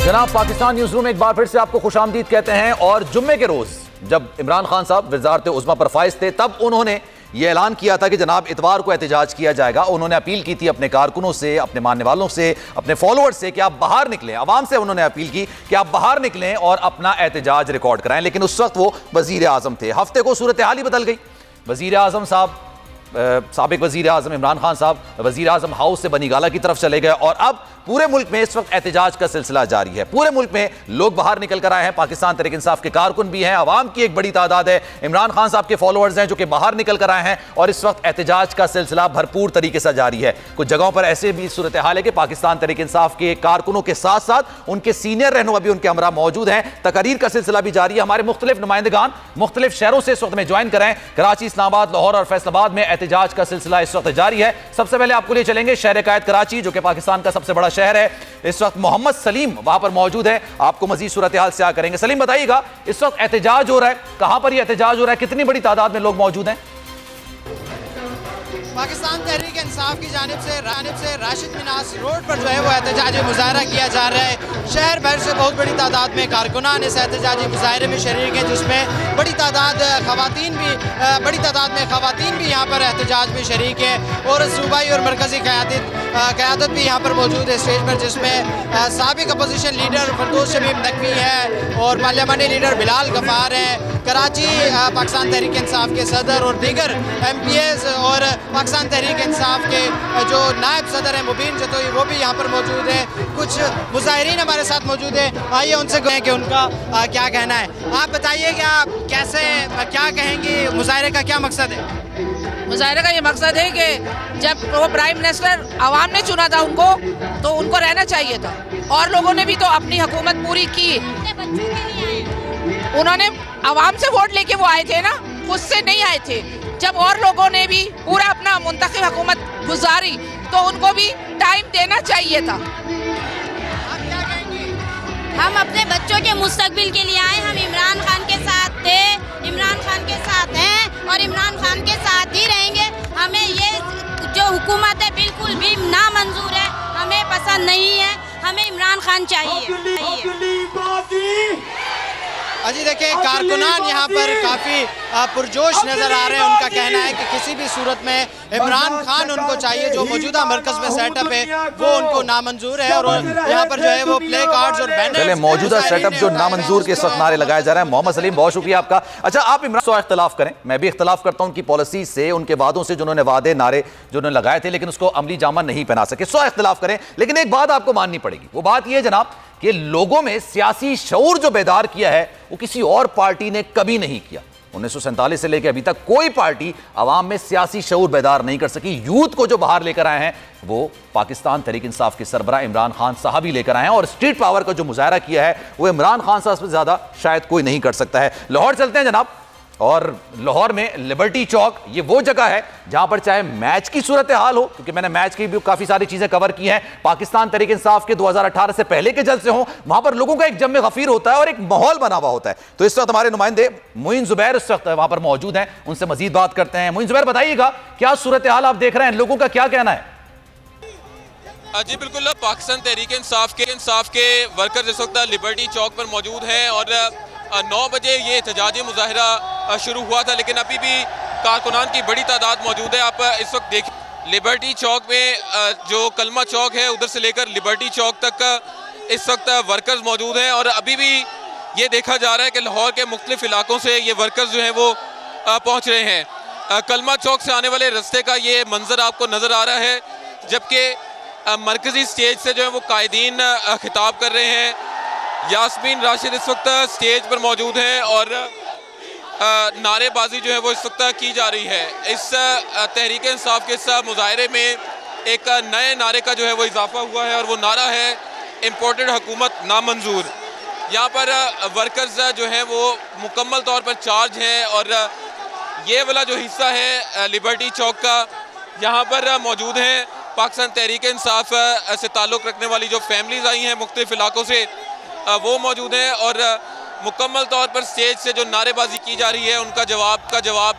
जनाब, पाकिस्तान न्यूज़ रूम एक बार फिर से आपको खुशामदीद कहते हैं। और जुम्मे के रोज़ जब इमरान खान साहब वज़ारत उज़्मा पर फाइज थे, तब उन्होंने ये ऐलान किया था कि जनाब इतवार को एहतजाज किया जाएगा। उन्होंने अपील की थी अपने कारकुनों से, अपने मानने वालों से, अपने फॉलोअर्स से कि आप बाहर निकलें। आवाम से उन्होंने अपील की कि आप बाहर निकलें और अपना एहतजाज रिकॉर्ड कराएं। लेकिन उस वक्त वो वज़ीर आज़म थे। हफ्ते को सूरत हाल ही बदल गई। वज़ीर आज़म साहब, साबिक वज़ीर आज़म इमरान खान साहब वज़ीर आज़म हाउस से बनीगाला की तरफ चले गए, और अब पूरे मुल्क में इस वक्त एहतजाज का सिलसिला जारी है। पूरे मुल्क में लोग बाहर निकल कर आए हैं। पाकिस्तान तहरीक इंसाफ के कारकुन भी हैं, अवाम की एक बड़ी तादाद है, इमरान खान साहब के फॉलोअर्स हैं जो कि बाहर निकल कर आए हैं और इस वक्त एहतजाज का सिलसिला भरपूर तरीके से जारी है। कुछ जगहों पर ऐसे भी सूरत हाल है कि पाकिस्तान तहरीक इंसाफ के कारकुनों के साथ साथ उनके सीनियर रहनुमा भी उनके हमरा मौजूद हैं। तकरीर का सिलसिला भी जारी है। हमारे मुख्तलिफ नुमाइंदगान मुख्तलिफ शहरों से इस वक्त में ज्वाइन कराएं। कराची, इस्लामाबाद, लाहौर और फैसलाबाद में एहतजाज का सिलसिला इस वक्त जारी है। सबसे पहले आपको लिए चलेंगे शहर कायद कराची, जो कि पाकिस्तान का सबसे बड़ा शहर है। इस वक्त मोहम्मद सलीम वहां पर मौजूद है, आपको मजीद सूरत हाल से करेंगे। सलीम, बताइएगा इस वक्त एहतजाज हो रहा है, कहां पर यह एहतजाज हो रहा है, कितनी बड़ी तादाद में लोग मौजूद हैं?
पाकिस्तान तहरीक इंसाफ की जानिब से राशिद मिनास रोड पर जो है वो एहतजाजी मुजाहरा किया जा रहा है। शहर भर से बहुत बड़ी तादाद में कारकुनान इस एहतजाजी मुजाहरे में शरीक हैं, जिसमें बड़ी तादाद में ख़वातीन भी यहाँ पर एहतजाज में शरीक है और सूबाई और मरकज़ी क़यादत भी यहाँ पर मौजूद है स्टेज पर, जिसमें साबिक़ अपोजिशन लीडर फरदौस शमीम नकवी है और पार्लियामानी लीडर बिलाल गफ़ार है। कराची पाकिस्तान तहरीक इंसाफ के सदर और दीगर MPs और पाकिस्तान तहरीक इंसाफ के जो नायब सदर हैं मुबीन जतोई, वो भी यहाँ पर मौजूद है। कुछ मुजाहिरीन हमारे साथ मौजूद है, आइए उनसे कहें कि उनका क्या कहना है। आप बताइए कि आप क्या कहेंगे, मुजाहरे का क्या मकसद है?
मुजाहरे का ये मकसद है कि जब वो प्राइम मिनिस्टर आवाम ने चुना था उनको, तो उनको रहना चाहिए था और लोगों ने भी तो अपनी हुकूमत पूरी की। उन्होंने आवाम से वोट लेके वो आए थे ना, खुद से नहीं आए थे। जब और लोगों ने भी पूरा अपना मुंतखब हुकूमत गुजारी तो उनको भी टाइम देना चाहिए था।
हम अपने बच्चों के मुस्तकबिल के लिए आए, हम इमरान खान के साथ थे, इमरान खान के साथ हैं और इमरान खान के साथ ही रहेंगे। हमें ये जो हुकूमत है बिल्कुल भी नामंजूर है, हमें पसंद नहीं है, हमें इमरान खान चाहिए।
अजी देखिए, कारकुनान यहाँ पर काफ़ी पुरजोश नज़र आ रहे हैं। उनका कहना है कि किसी भी सूरत में इमरान खान उनको चाहिए, जो मौजूदा मरकज़ में सेटअप है वो उनको नामंजूर है और यहाँ पर जो है वो प्ले कार्ड्स और बैनर्स,
मौजूदा सेटअप जो नामंजूर के इस वक्त नारे लगाए जा रहे हैं। मोहम्मद सलीम, बहुत शुक्रिया आपका। अच्छा, आप इमरान से इख्तलाफ करें, मैं भी इख्तलाफ करता हूँ उनकी पॉलिसी से, उनके वादों से, जिन्होंने वादे नारे जो उन्होंने लगाए थे लेकिन उसको अमली जामा नहीं पहना सके, सो इख्तलाफ करें। लेकिन एक बात आपको माननी पड़ेगी, वो बात यह जनाब कि लोगों में सियासी शऊर जो बेदार किया है वो किसी और पार्टी ने कभी नहीं किया। 1947 से लेकर अभी तक कोई पार्टी अवाम में सियासी शऊर बेदार नहीं कर सकी। यूथ को जो बाहर लेकर आए हैं वो पाकिस्तान तहरीक इंसाफ के सरबराह इमरान खान साहब ही लेकर आए हैं और स्ट्रीट पावर का जो मुजाहरा किया है वो इमरान खान साहब से ज्यादा शायद कोई नहीं कर सकता है। लाहौर चलते हैं जनाब, और लाहौर में लिबर्टी चौक ये वो जगह है जहां पर चाहे मैच की सूरत हाल हो, क्योंकि मैंने मैच की भी काफी सारी चीजें कवर की हैं, पाकिस्तान तहरीक इंसाफ के 2018 से पहले के जलसे हो, वहां पर लोगों का एक जम गफीर होता है और एक माहौल बना हुआ होता है। तो इस वक्त हमारे नुमाइंदे मोइन जुबैर इस वक्त वहां पर मौजूद हैं, उनसे मजीद बात करते हैं। मोइन जुबैर, बताइएगा क्या सूरत हाल आप देख रहे हैं, लोगों का क्या कहना है?
जी बिल्कुल, पाकिस्तान तहरीक इंसाफ के वर्कर्स इस वक्त लिबर्टी चौक पर मौजूद हैं और 9 बजे ये एहतजाजी मुजाहरा शुरू हुआ था, लेकिन अभी भी कारकुनान की बड़ी तादाद मौजूद है। आप इस वक्त देखिए लिबर्टी चौक में जो कलमा चौक है उधर से लेकर लिबर्टी चौक तक इस वक्त वर्कर्स मौजूद हैं और अभी भी ये देखा जा रहा है कि लाहौर के मुख्तलिफ इलाकों से ये वर्कर्स जो हैं वो पहुँच रहे हैं। कलमा चौक से आने वाले रास्ते का ये मंजर आपको नज़र आ रहा है, जबकि मरकज़ी स्टेज से जो है वो कायदीन खिताब कर रहे हैं। यास्मीन राशिद इस वक्त स्टेज पर मौजूद हैं और नारेबाजी जो है वो इस वक्त की जा रही है। इस तहरीक इंसाफ के इस मुजाहरे में एक नए नारे का जो है वो इजाफा हुआ है और वो नारा है इम्पोर्टेड हुकूमत नामंजूर। यहाँ पर वर्कर्स जो हैं वो मुकम्मल तौर पर चार्ज हैं और ये वाला जो हिस्सा है लिबर्टी चौक का, यहाँ पर मौजूद हैं पाकिस्तान तहरीक इंसाफ से ताल्लुक़ रखने वाली जो फैमिलीज़ आई हैं मुख्तलिफ इलाकों से, वो मौजूद हैं और मुकम्मल तौर पर स्टेज से जो नारेबाजी की जा रही है उनका जवाब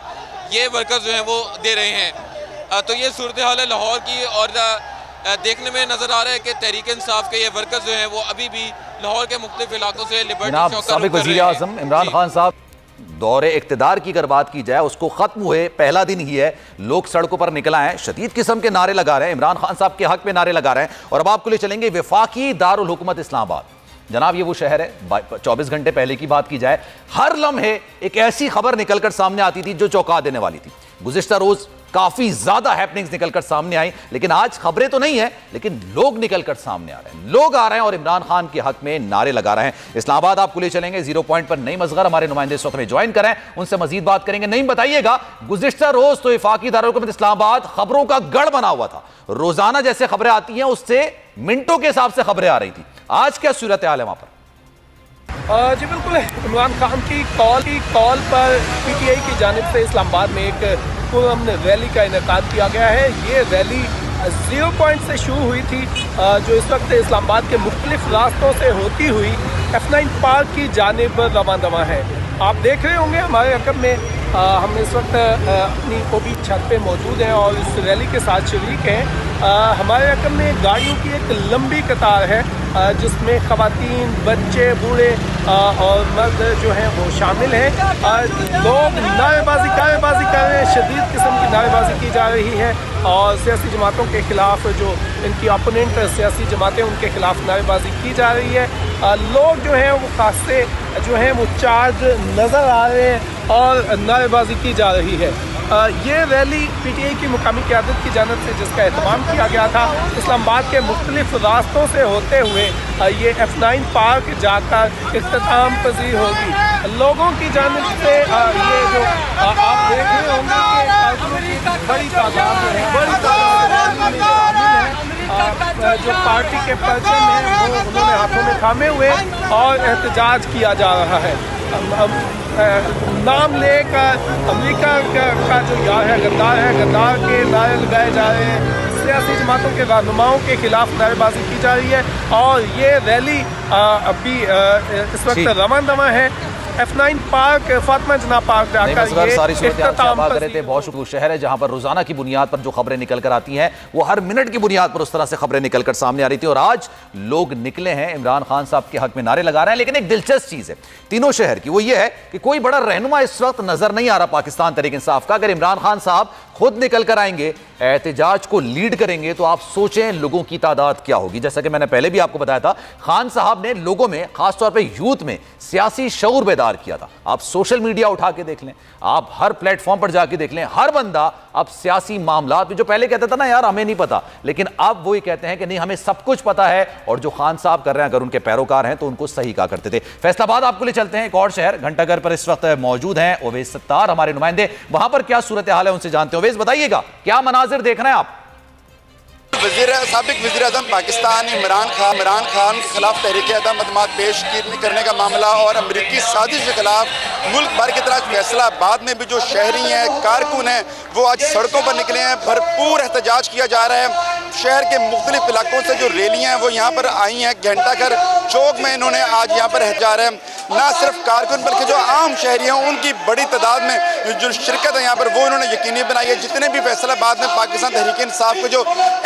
ये वर्कर्स जो हैं वो दे रहे हैं। तो ये सूरत हाल है लाहौर की और देखने में नज़र आ रहा है कि तहरीक इंसाफ के ये वर्कर्स जो हैं वो अभी भी लाहौर के मुख्तलिफ इलाकों से लिबर्टी चौक का रुख कर रहे हैं।
वज़ीर-ए-आज़म इमरान खान साहब दौरे इक़्तिदार की अगर बात की जाए, उसको ख़त्म हुए पहला दिन ही है, लोग सड़कों पर निकल आए हैं, शदीद किस्म के नारे लगा रहे हैं, इमरान खान साहब के हक में नारे लगा रहे हैं। और अब आपको ले चलेंगे वफाकी दारुल हुकूमत इस्लामाबाद। जनाब ये वो शहर है, 24 घंटे पहले की बात की जाए, हर लम्हे एक ऐसी खबर निकलकर सामने आती थी जो चौंका देने वाली थी। गुज़िश्ता रोज़ काफी ज्यादा हैपनिंग्स निकलकर सामने आई, लेकिन आज खबरें तो नहीं है, लेकिन लोग निकलकर सामने आ रहे हैं, लोग आ रहे हैं और इमरान खान के हक में नारे लगा रहे हैं। इस्लामाबाद आपको ले चलेंगे, 0 पॉइंट पर नईम असगर हमारे नुमाइंदे इस वक्त में ज्वाइन करें, उनसे मजीद बात करेंगे। नहीं बताइएगा, गुज़िश्ता रोज तो वफाकी दारुल इस्लामाबाद खबरों का गढ़ बना हुआ था, रोजाना जैसे खबरें आती हैं उससे मिनटों के हिसाब से खबरें आ रही थी, आज क्या सूरत हाल है वहां पर?
जी बिल्कुल, इमरान खान की कॉल पर पीटीआई की जानिब से इस्लामाबाद में एक पुरअमन रैली का इनेकाद किया गया है। ये रैली 0 पॉइंट से शुरू हुई थी, जो इस वक्त इस्लामाबाद के मुख्तलिफ रास्तों से होती हुई F9 पार्क की जानिब रवाना है। आप देख रहे होंगे हमारे रकम में हम इस वक्त अपनी ओबी छत पे मौजूद हैं और इस रैली के साथ शरीक हैं। हमारे रकम में गाड़ियों की एक लंबी कतार है, जिसमें ख़वातीन, बच्चे, बूढ़े और मर्द जो हैं वो शामिल हैं। लोग नारेबाजी कर रहे हैं, शदीद किस्म की नारेबाजी की जा रही है और सियासी जमातों के ख़िलाफ़, जो इनकी अपोनेंट सियासी जमातें, उनके ख़िलाफ़ नारेबाजी की जा रही है। लोग जो हैं वो खासे जो हैं वो चार्ज नज़र आ रहे हैं और नारेबाजी की जा रही है। ये रैली पीटीआई की मुकामी क़यादत की जानिब से जिसका एहतमाम किया गया था, इस्लामाबाद के मुख्तलिफ रास्तों से होते हुए ये F9 पार्क जाकर इख्तिताम पजीर होगी। लोगों की जानिब से ये जो आप देख रहे होंगे कि बड़ी तादाद जो पार्टी के परचम हैं वो उन्होंने हाथों में थामे हुए और एहतजाज किया जा रहा है। नाम लेकर अमेरिका का जो यार है, गद्दार के नारे लगाए जा रहे हैं। सियासी जमातों के रहनुमाओं के खिलाफ नारेबाजी की जा रही है और ये रैली अभी इस वक्त रवाना है। F9 पार्क, फातिमा जिन्ना पार्क जाकर ये
सारी सूरत-ए-हाल बात कर रहे थे। बहुत शुक्रिया। शहर है जहां पर रोजाना की बुनियाद पर जो खबरें निकल कर आती हैं, वो हर मिनट की बुनियाद पर उस तरह से खबरें निकल कर सामने आ रही थी और आज लोग निकले हैं, इमरान खान साहब के हक में नारे लगा रहे हैं। लेकिन एक दिलचस्प चीज है तीनों शहर की, वो ये है कि कोई बड़ा रहनुमा इस वक्त नजर नहीं आ रहा पाकिस्तान तहरीक इंसाफ का। अगर इमरान खान साहब खुद निकल कर आएंगे, एहतजाज को लीड करेंगे, तो आप सोचें लोगों की तादाद क्या होगी। जैसा कि मैंने पहले भी आपको बताया था, खान साहब ने लोगों में, खासतौर पर यूथ में सियासी शऊर बेदार किया था। आप सोशल मीडिया उठा के देख लें, आप हर प्लेटफॉर्म पर जाके देख लें, हर बंदा अब सियासी मामलात में, जो पहले कहता था ना यार हमें नहीं पता, लेकिन अब वो ये कहते हैं कि नहीं हमें सब कुछ पता है। और जो खान साहब कर रहे हैं, अगर उनके पैरोकार हैं तो उनको सही कहा करते थे। फैसलाबाद आपको ले चलते हैं, एक और शहर, घंटाघर पर इस वक्त मौजूद हैं ओवैस सत्तार हमारे नुमाइंदे, वहां पर क्या सूरत हाल है उनसे जानते हैं। ओवैस बताइएगा, क्या मनाजिर देख रहे हैं आप?
साबिक वज़ीर-ए-आज़म पाकिस्तान इमरान खान के खिलाफ तहरीक अदम अदमात पेश करने का मामला और अमरीकी साजिश के खिलाफ मुल्क भर की तरह फैसलाबाद में भी जो शहरी हैं, कारकुन हैं, वो आज सड़कों पर निकले हैं। भरपूर एहतजाज किया जा रहा है। शहर के मुख्तलिफ इलाकों से जो रैलियाँ हैं वो यहाँ पर आई हैं। घंटाघर चौक में इन्होंने आज यहाँ पर एहतजाज है। ना सिर्फ कारकुन बल्कि जो आम शहरी हैं उनकी बड़ी तादाद में जो शिरकत है यहाँ पर, वो इन्होंने यकीनी बनाई है। जितने भी फैसलाबाद में पाकिस्तान तहरीक इंसाफ के जो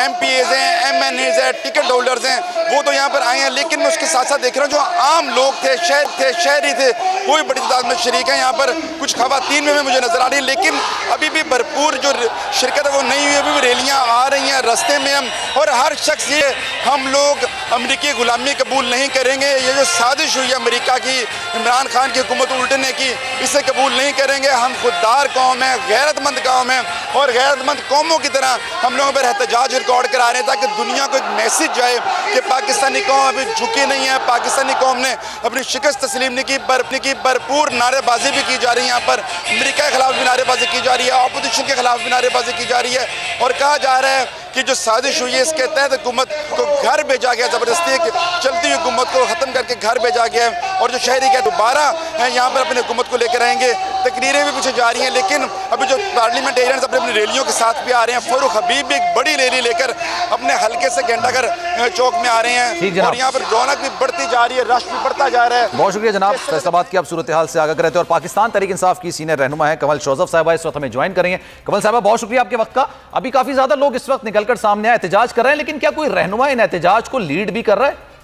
MPAs हैं, MNAs हैं, टिकट होल्डर्स हैं, वो तो यहाँ पर आए हैं। लेकिन मैं उसके साथ साथ देख रहा हूँ जो आम लोग थे, शहरी थे, वो भी बड़ी तादाद में शरीक हैं। यहाँ पर कुछ खवातीन में मुझे नजर आ रही है, लेकिन अभी भी भरपूर जो शिरकत है वो नहीं हुई। अभी भी रैलियाँ आ रही हैं रास्ते में हम, और हर शख्स ये, हम लोग अमरीकी गुलामी कबूल नहीं करेंगे। ये जो साजिश हुई है अमेरिका की इमरान खान की हुकूमत उल्टने की, इसे कबूल नहीं करेंगे। हम खुददार कौम है, गैरतमंद कौम है और गैरतमंद कौमों की तरह हम लोगों पर एहतजाज रिकॉर्ड करा रहे हैं ताकि दुनिया को एक मैसेज जाए कि पाकिस्तानी कौम अभी झुकी नहीं है। पाकिस्तानी कौम ने अपनी शिकस्त तस्लीम नहीं की। भरपूर नारेबाजी भी की जा रही है। यहाँ पर अमेरिका के खिलाफ भी नारेबाजी की जा रही है, अपोजिशन के खिलाफ भी नारेबाजी की जा रही है और कहा जा रहा है कि जो साजिश हुई है इसके तहत हुकूमत को घर भेजा गया, ज़बरदस्ती चलती हुई हुकूमत को ख़त्म करके घर भेजा गया है। और जो शहरी क्या दोबारा हैं यहाँ पर अपनी हुकूमत को लेकर आएंगे। तकरीरें भी पीछे जा रही हैं, लेकिन अभी जो पार्लियामेंटेरियंस अपनी रैलियों के साथ भी आ रहे हैं। फारूक हबीब भी एक बड़ी रैली लेकर अपने हल्के से घंटाघर चौक में आ रहे हैं और यहाँ पर रौनक भी बढ़ती जा रही है, रश भी बढ़ता जा रहा है।
बहुत शुक्रिया जनाब, फैसलाबाद की आप सूरत हाल से आगाह कर रहे थे। और पाकिस्तान तहरीक इंसाफ की सीनियर रहनुमा है कमल शौजफ साहबा, इस वक्त हमें ज्वाइन करेंगे। कमल साहबा, बहुत शुक्रिया आपके वक्त का। अभी काफी ज्यादा लोग इस वक्त निकलकर सामने आए, एहतजाज कर रहे हैं, लेकिन क्या कोई रहनुमा इन एहतजाज को लीड भी कर रहा है?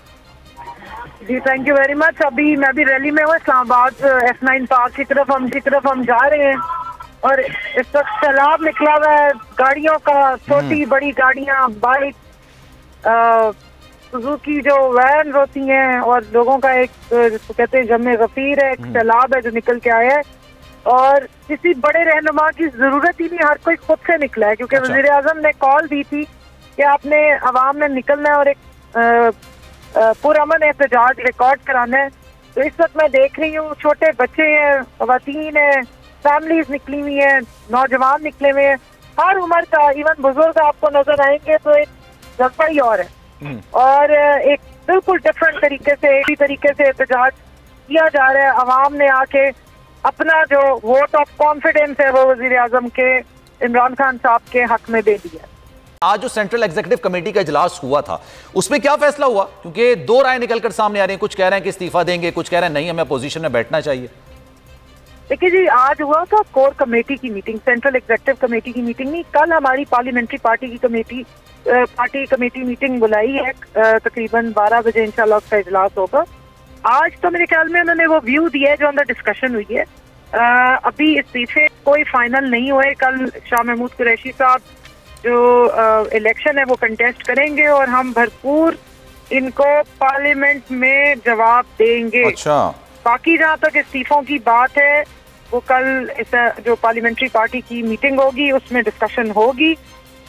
जी थैंक यू वेरी मच। अभी मैं भी रैली में हूँ इस्लामाबाद F9 पार्क की तरफ हम जा रहे हैं और इस वक्त सैलाब निकला हुआ है गाड़ियों का, छोटी बड़ी गाड़ियाँ, बाइक, सुजुकी जो वैन होती हैं और लोगों का एक जिसको कहते हैं जमे गफीर है, एक सैलाब है जो निकल के आया है। और किसी बड़े रहनुमा की जरूरत ही नहीं, हर कोई खुद से निकला है, क्योंकि वजीर आजम ने कॉल दी थी कि आपने अवाम में निकलना है और एक पुरअमन एहतजाज रिकॉर्ड कराना है। तो इस वक्त मैं देख रही हूँ छोटे बच्चे हैं, खवातीन हैं, फैमिलीज निकली हुई हैं, नौजवान निकले हुए हैं, हर उम्र का, इवन बुजुर्ग आपको नजर आएंगे। तो एक जज्बा ही और है और एक बिल्कुल डिफरेंट तरीके से, एक ही तरीके से एहतजाज किया जा रहा है। अवाम ने आके अपना जो वोट ऑफ कॉन्फिडेंस है वो वजीर आजम के इमरान खान साहब के हक में दे दिया।
आज जो सेंट्रल एग्जीक्यूटिव कमेटी का इजलास हुआ था उसमें क्या फैसला हुआ? क्योंकि दो राय निकलकर सामने आ रही हैं, कुछ कह रहे हैं कि इस्तीफा देंगे, कुछ कह रहे हैं नहीं हमें अपोजिशन में बैठना चाहिए।
देखिए जी, आज हुआ था कोर कमेटी की मीटिंग, सेंट्रल एग्जीक्यूटिव कमेटी की मीटिंग नहीं, कल हमारी पार्लियामेंट्री पार्टी कमेटी मीटिंग बुलाई है, तकरीबन 12 बजे इंशाल्लाह उसका इजलास होगा। आज तो मेरे ख्याल में उन्होंने वो व्यू दिया है जो अंदर डिस्कशन हुई है। अभी इस्तीफे कोई फाइनल नहीं हुए। कल शाह महमूद कुरैशी साहब जो इलेक्शन है वो कंटेस्ट करेंगे और हम भरपूर इनको पार्लियामेंट में जवाब देंगे।
अच्छा।
बाकी जहाँ तक इस्तीफों की बात है वो कल जो पार्लियामेंट्री पार्टी की मीटिंग होगी उसमें डिस्कशन होगी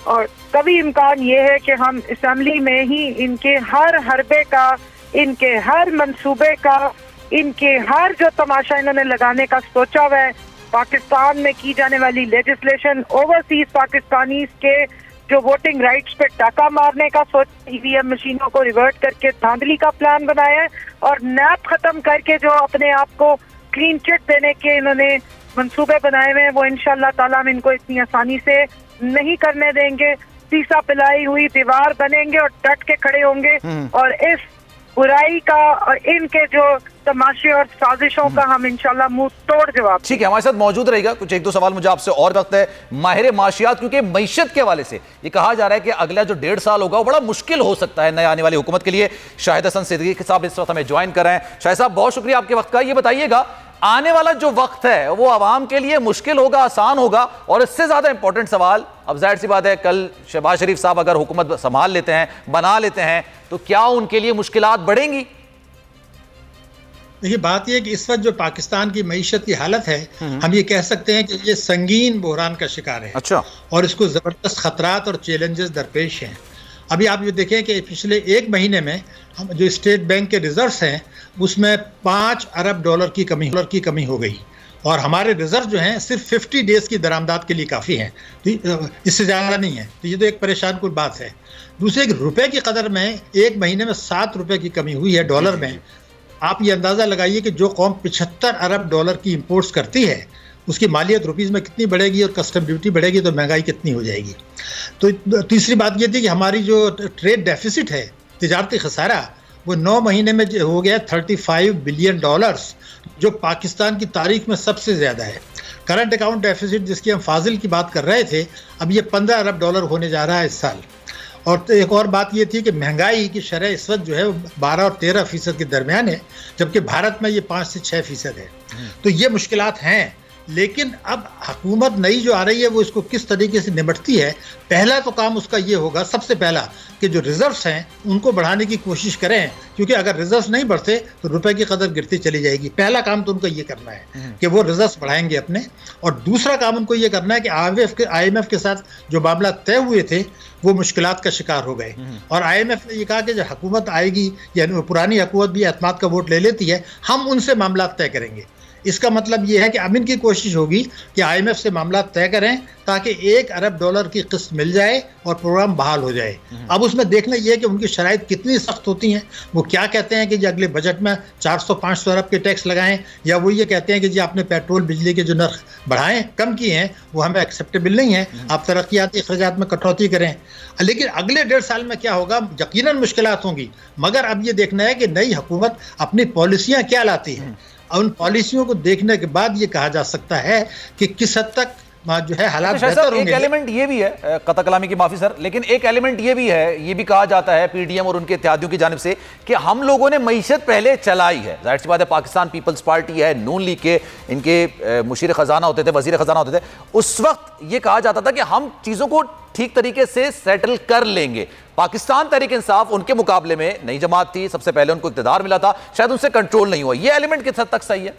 और कभी इम्कान ये है कि हम असेंबली में ही इनके हर हरबे का, इनके हर मंसूबे का, इनके हर जो तमाशा इन्होंने लगाने का सोचा हुआ है, पाकिस्तान में की जाने वाली लेजिस्लेशन, ओवरसीज पाकिस्तानीज के जो वोटिंग राइट्स पे टाका मारने का सोच, ईवीएम मशीनों को रिवर्ट करके धांधली का प्लान बनाया है और नैप खत्म करके जो अपने आप को क्लीन चिट देने के इन्होंने मंसूबे बनाए हुए हैं वो इंशाल्लाह ताला हम इनको इतनी आसानी से नहीं करने देंगे। सीसा पिलाई हुई दीवार बनेंगे और डट के खड़े होंगे और इस बुराई का और इनके जो तमाशे और साजिशों का हम इंशाल्लाह मुंह तोड़ जवाब।
ठीक है, हमारे साथ मौजूद रहेगा। कुछ एक दो सवाल मुझे आपसे और वक्त है माहिर माशियात, क्योंकि मईशत के हवाले से ये कहा जा रहा है कि अगला जो 1.5 साल होगा वो बड़ा मुश्किल हो सकता है नए आने वाली हुकूमत के लिए। शाहिद हसन सिद्दीकी साहब इस वक्त हमें ज्वाइन कर रहे हैं। शाहिद साहब, बहुत शुक्रिया आपके वक्त का। ये बताइएगा, आने वाला जो वक्त है वो आवाम के लिए मुश्किल होगा, आसान होगा? और इससे ज्यादा इंपॉर्टेंट सवाल, अब जाहिर सी बात है कल शहबाज शरीफ साहब अगर हुकूमत संभाल लेते हैं, बना लेते हैं, तो क्या उनके लिए मुश्किलात बढ़ेंगी?
देखिए, बात यह कि इस वक्त जो पाकिस्तान की मईशत की हालत है, हम ये कह सकते हैं कि ये संगीन बहरान का शिकार है।
अच्छा।
और इसको जबरदस्त खतरात और चैलेंजेस दरपेश हैं। अभी आप ये देखें कि पिछले 1 महीने में हम जो स्टेट बैंक के रिजर्व्स हैं उसमें $5 अरब की कमी हो गई और हमारे रिजर्व जो हैं सिर्फ 50 डेज की दरामदात के लिए काफ़ी हैं, तो इससे ज़्यादा नहीं है। तो ये तो एक परेशान कुल बात है। दूसरे, रुपए की कदर में 1 महीने में $7 की कमी हुई है डॉलर में। आप ये अंदाज़ा लगाइए कि जो कौम $75 अरब की इंपोर्ट्स करती है उसकी मालियत रुपीज़ में कितनी बढ़ेगी और कस्टम ड्यूटी बढ़ेगी तो महंगाई कितनी हो जाएगी। तो तीसरी बात ये थी कि हमारी जो ट्रेड डेफिसिट है, तिजारती खसारा, वो 9 महीने में हो गया $35 बिलियन, जो पाकिस्तान की तारीख में सबसे ज़्यादा है। करंट अकाउंट डेफिसिट जिसकी हम फाजिल की बात कर रहे थे, अब ये $15 अरब होने जा रहा है इस साल। और तो एक और बात ये थी कि महंगाई की शरह इस वक्त जो है 12 और 13% के दरमियान है, जबकि भारत में ये 5 से 6% है। तो ये मुश्किलात हैं, लेकिन अब हुकूमत नई जो आ रही है वो इसको किस तरीके से निपटती है। पहला तो काम उसका ये होगा, सबसे पहला, कि जो रिजर्व्स हैं उनको बढ़ाने की कोशिश करें, क्योंकि अगर रिजर्व्स नहीं बढ़ते तो रुपए की कदर गिरती चली जाएगी। पहला काम तो उनको ये करना है कि वो रिजर्व्स बढ़ाएंगे अपने। और दूसरा काम उनको ये करना है कि IMF के साथ जो मामला तय हुए थे वो मुश्किलात का शिकार हो गए और IMF ने ये कहा कि जब हुकूमत आएगी या पुरानी हुकूमत भी एतमाद का वोट ले लेती है, हम उनसे मामला तय करेंगे। इसका मतलब ये है कि अब इनकी कोशिश होगी कि IMF से मामला तय करें ताकि $1 अरब की किस्त मिल जाए और प्रोग्राम बहाल हो जाए। अब उसमें देखना ये है कि उनकी शराइत कितनी सख्त होती हैं। वो क्या कहते हैं कि जी अगले बजट में 400-500 अरब के टैक्स लगाएं, या वो ये कहते हैं कि जी आपने पेट्रोल बिजली के जो नर्ख बढ़ाएं, कम किए हैं, वो हमें एक्सेप्टेबल नहीं है, आप तरक्याती अखराजात में कटौती करें। लेकिन अगले 1.5 साल में क्या होगा, यकीनन मुश्किलात होंगी, मगर अब ये देखना है कि नई हुकूमत अपनी पॉलिसियाँ क्या लाती है। उन पॉलिसियों को देखने के बाद ये कहा जा सकता है कि किस हद तक जो है हालात बेहतर होंगे।
एक एलिमेंट ये भी है, कता कलामी की माफी सर, लेकिन एक एलिमेंट ये भी है, ये भी कहा जाता है PDM और उनके इत्तेहादियों की जानिब से कि हम लोगों ने मईशत पहले चलाई है। जाहिर सी बात है पाकिस्तान पीपल्स पार्टी है, नून लीग के इनके मुशीर खजाना होते थे, वजीर खजाना होते थे, उस वक्त ये कहा जाता था कि हम चीजों को ठीक तरीके से सेटल कर लेंगे। पाकिस्तान तहरीक इंसाफ उनके मुकाबले में नई जमात थी, सबसे पहले उनको इक़्तिदार मिला था, शायद उनसे कंट्रोल नहीं हुआ। ये एलिमेंट किस हद तक सही है?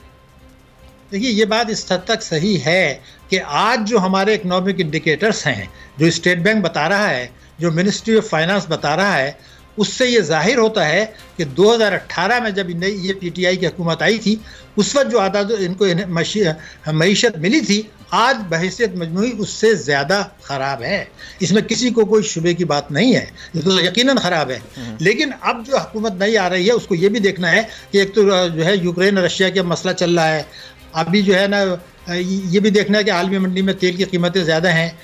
देखिए ये बात इस हद तक सही है कि आज जो हमारे इकोनॉमिक इंडिकेटर्स हैं, जो स्टेट बैंक बता रहा है, जो मिनिस्ट्री ऑफ फाइनेंस बता रहा है, उससे ये जाहिर होता है कि 2018 में जब ये पीटीआई की हुकूमत आई थी, उस वक्त जो आदाद इनको मईशत मिली थी, आज बहैसियत मजमूई उससे ज़्यादा ख़राब है। इसमें किसी को कोई शुबे की बात नहीं है, ये तो यकीनन ख़राब है। लेकिन अब जो हुकूमत नई आ रही है उसको ये भी देखना है कि एक तो जो है यूक्रेन रशिया का मसला चल रहा है, अभी जो है ना ये भी देखना है कि आलमी मंडी में तेल की कीमतें ज़्यादा हैं।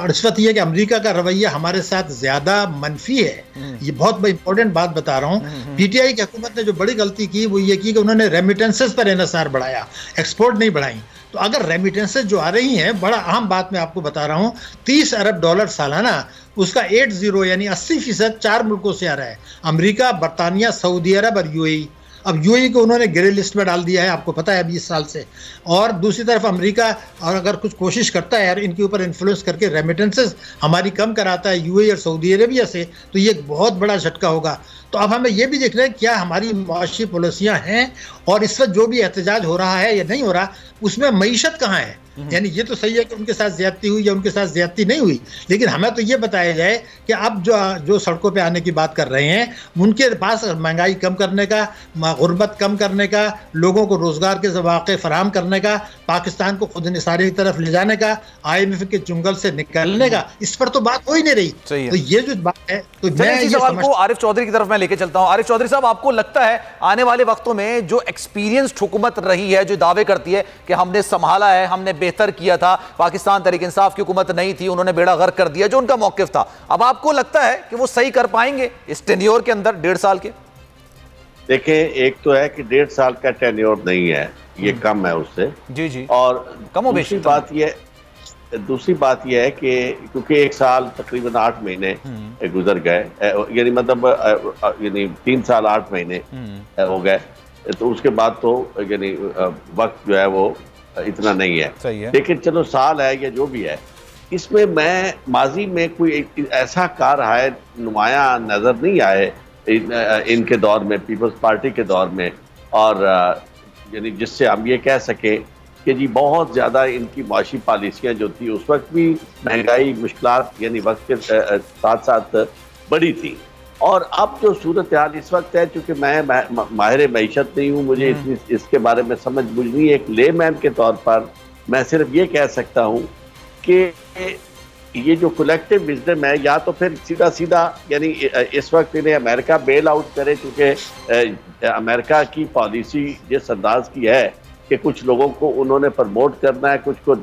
इस वक्त ये है कि अमेरिका का रवैया हमारे साथ ज़्यादा मनफी है। ये बहुत इंपॉर्टेंट बात बता रहा हूँ। पीटीआई की हुकूमत ने जो बड़ी गलती की वो ये की कि उन्होंने रेमिटेंसेस पर एनएसआर बढ़ाया, एक्सपोर्ट नहीं बढ़ाई। तो अगर रेमिटेंसेस जो आ रही हैं, बड़ा अहम बात मैं आपको बता रहा हूँ, $30 अरब सालाना, उसका 80 यानी 80% 4 मुल्कों से आ रहा है, अमेरिका, बरतानिया, सऊदी अरब और यूएई। अब यूएई को उन्होंने ग्रे लिस्ट में डाल दिया है, आपको पता है 20 साल से। और दूसरी तरफ अमेरिका और अगर कुछ कोशिश करता है यार इनके ऊपर इन्फ्लुएंस करके रेमिटेंसेस हमारी कम कराता है यूएई और सऊदी अरेबिया से, तो ये एक बहुत बड़ा झटका होगा। तो अब हमें ये भी देखना है क्या हमारी मुआशी पॉलिसियाँ हैं, और इस वक्त जो भी एहतजाज हो रहा है या नहीं हो रहा, उसमें मईशत कहाँ है। यानी ये तो सही है कि उनके साथ ज्यादती हुई या उनके साथ ज्यादती नहीं हुई, लेकिन हमें तो ये बताया जाए कि अब जो सड़कों पे आने की बात कर रहे हैं, उनके पास महंगाई कम करने का, गुर्बत कम करने का, लोगों को रोजगार के मौके फराहम करने का, पाकिस्तान को खुद निसारी की तरफ ले जाने का, IMF के चुंगल से निकलने का, इस पर तो बात हो ही नहीं रही। तो ये जो बात है, तो मैं
इसी सवाल को आरिफ चौधरी की तरफ मैं लेके चलता हूं। आरिफ चौधरी साहब, आपको लगता है आने वाले वक्तों में जो एक्सपीरियंस्ड हुकूमत रही है, जो दावे करती है कि हमने संभाला है, हमने बेहतर किया था, पाकिस्तान तहरीक इंसाफ की हुकूमत नहीं थी, उन्होंने बेड़ा गर्क कर दिया, जो उनका मौकिफ था, अब आपको लगता है कि वो सही कर पाएंगे इस टेन्योर के अंदर, 1.5 साल के?
देखें, एक तो है कि 1.5 साल का टेन्योर नहीं है, ये कम है उससे।
जी जी।
और
कम
दूसरी बात यह है कि क्योंकि 1 साल तकरीबन 8 महीने गुजर गए, यानी मतलब यानी 3 साल 8 महीने हो गए, तो उसके बाद तो यानी वक्त जो है वो इतना नहीं है।
सही है।
लेकिन चलो साल है या जो भी है, इसमें मैं माजी में कोई ऐसा कार है नुमाया नजर नहीं आए इनके दौर में, पीपल्स पार्टी के दौर में, और यानी जिससे हम ये कह सके कि जी बहुत ज़्यादा इनकी माशी पॉलिसियाँ जो थी उस वक्त भी महंगाई मुश्किलात यानी वक्त के साथ साथ बढ़ी थी। और अब जो सूरत हाल इस वक्त है, चूँकि मैं माहिर मईशत नहीं हूँ, मुझे इतनी इसके बारे में समझ बुझ नहीं है, एक लेमैन के तौर पर मैं सिर्फ ये कह सकता हूँ कि ये जो कलेक्टिव विजडम है, या तो फिर सीधा सीधा यानी इस वक्त इन्हें अमेरिका बेल आउट करे, क्योंकि अमेरिका की पॉलिसी जिस अंदाज की है कि कुछ लोगों को उन्होंने प्रमोट करना है, कुछ को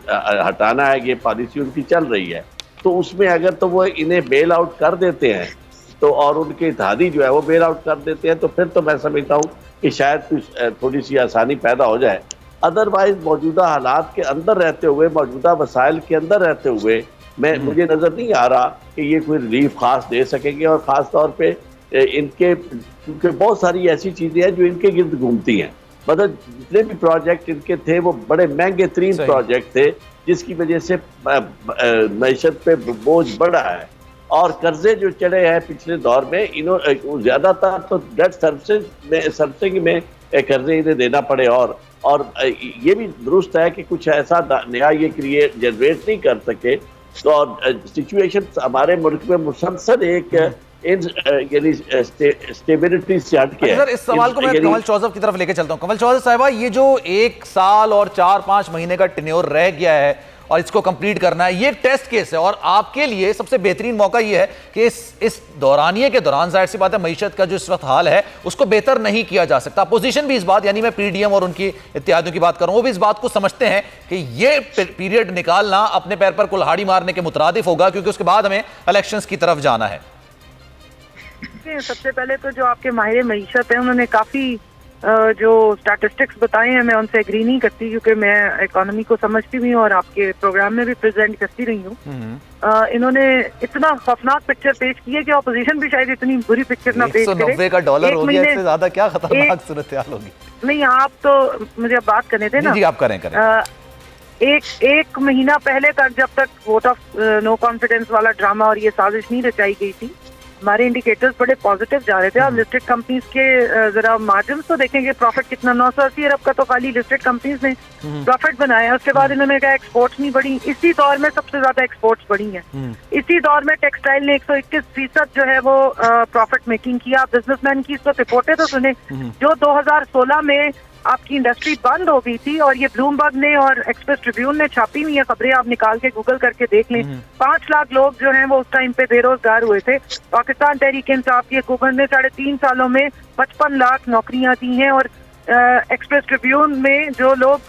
हटाना है, ये पॉलिसी उनकी चल रही है, तो उसमें अगर तो वो इन्हें बेल आउट कर देते हैं तो, और उनके इत्तेहादी जो है वो बेल आउट कर देते हैं, तो फिर तो मैं समझता हूँ कि शायद कुछ थोड़ी सी आसानी पैदा हो जाए। अदरवाइज मौजूदा हालात के अंदर रहते हुए, मौजूदा वसाइल के अंदर रहते हुए, मुझे नज़र नहीं आ रहा कि ये कोई रिलीफ खास दे सकेंगे। और ख़ास तौर पे इनके, क्योंकि बहुत सारी ऐसी चीज़ें हैं जो इनके गिर्द घूमती हैं, मतलब जितने भी प्रोजेक्ट इनके थे वो बड़े महंगे तरीन प्रोजेक्ट थे, जिसकी वजह से मईशत पे बोझ बढ़ा है, और कर्जे जो चढ़े हैं पिछले दौर में, इन्होंने ज़्यादातर तो डेट सर्विसिंग में कर्जे इन्हें देना पड़े। और ये भी दुरुस्त है कि कुछ ऐसा नया ये जनरेट नहीं कर सके, तो सिचुएशन हमारे मुल्क में मुसलसल एक यानी स्टेबिलिटी से हट के।
सर, इस सवाल को मैं कमल चौधरी की तरफ लेके चलता हूं। कमल चौधरी साहिबा, ये जो 1 साल और 4-5 महीने का टेन्योर रह गया है और इसको कंप्लीट करना है, ये एक टेस्ट केस है, और आपके लिए सबसे बेहतरीन मौका ये है कि इस दौरानिए के दौरान, जाहिर सी बात है, मईशत का जो इस वक्त हाल है उसको बेहतर नहीं किया जा सकता। अपोजिशन भी इस बात, यानी मैं पीडीएम और उनकी इत्तेहादियों की बात कर रहा हूं, वो भी इस बात को समझते हैं कि ये पीरियड निकालना अपने पैर पर कुल्हाड़ी मारने के मुतरादिफ होगा, क्योंकि उसके बाद हमें इलेक्शंस की तरफ जाना है।
सबसे पहले तो जो आपके माहिर मईशत है, उन्होंने काफी जो स्टैटिस्टिक्स बताए हैं, मैं उनसे एग्री नहीं करती, क्योंकि मैं इकोनॉमी को समझती भी हूँ और आपके प्रोग्राम में भी प्रेजेंट करती रही हूँ। इन्होंने इतना खौफनाक पिक्चर पेश की है कि ऑपोजिशन भी शायद इतनी बुरी पिक्चर ना पेश करे।
$190 का डॉलर हो गया, इससे ज्यादा क्या खतरनाक सूरत हाल होगी?
नहीं, आप तो मुझे अब बात करने थे ना।
जी, आप करें।
एक महीना पहले तक, जब तक वोट ऑफ नो कॉन्फिडेंस वाला ड्रामा और ये साजिश नहीं रचाई गई थी, हमारे इंडिकेटर्स बड़े पॉजिटिव जा रहे थे। आप लिस्टेड कंपनीज के जरा मार्जिन तो देखेंगे, प्रॉफिट कितना 980 अरब का तो खाली लिस्टेड कंपनीज ने प्रॉफिट बनाया। उसके बाद इन्होंने कहा एक्सपोर्ट्स नहीं बढ़ी। इसी दौर में सबसे ज्यादा एक्सपोर्ट्स बढ़ी हैं। इसी दौर में टेक्सटाइल ने 121% जो है वो प्रॉफिट मेकिंग किया। बिजनेसमैन की इस वक्त रिपोर्टें तो सुने, जो 2016 में आपकी इंडस्ट्री बंद हो गई थी और ये ब्लूमबर्ग ने और एक्सप्रेस ट्रिब्यून ने छापी हुई है खबरें, आप निकाल के गूगल करके देख लें। 5 लाख लोग जो हैं वो उस टाइम पे बेरोजगार हुए थे। पाकिस्तान तहरीक इंसाफ की हुकूमत ने 3.5 सालों में 55 लाख नौकरियां दी हैं। और एक्सप्रेस ट्रिब्यून में जो लोग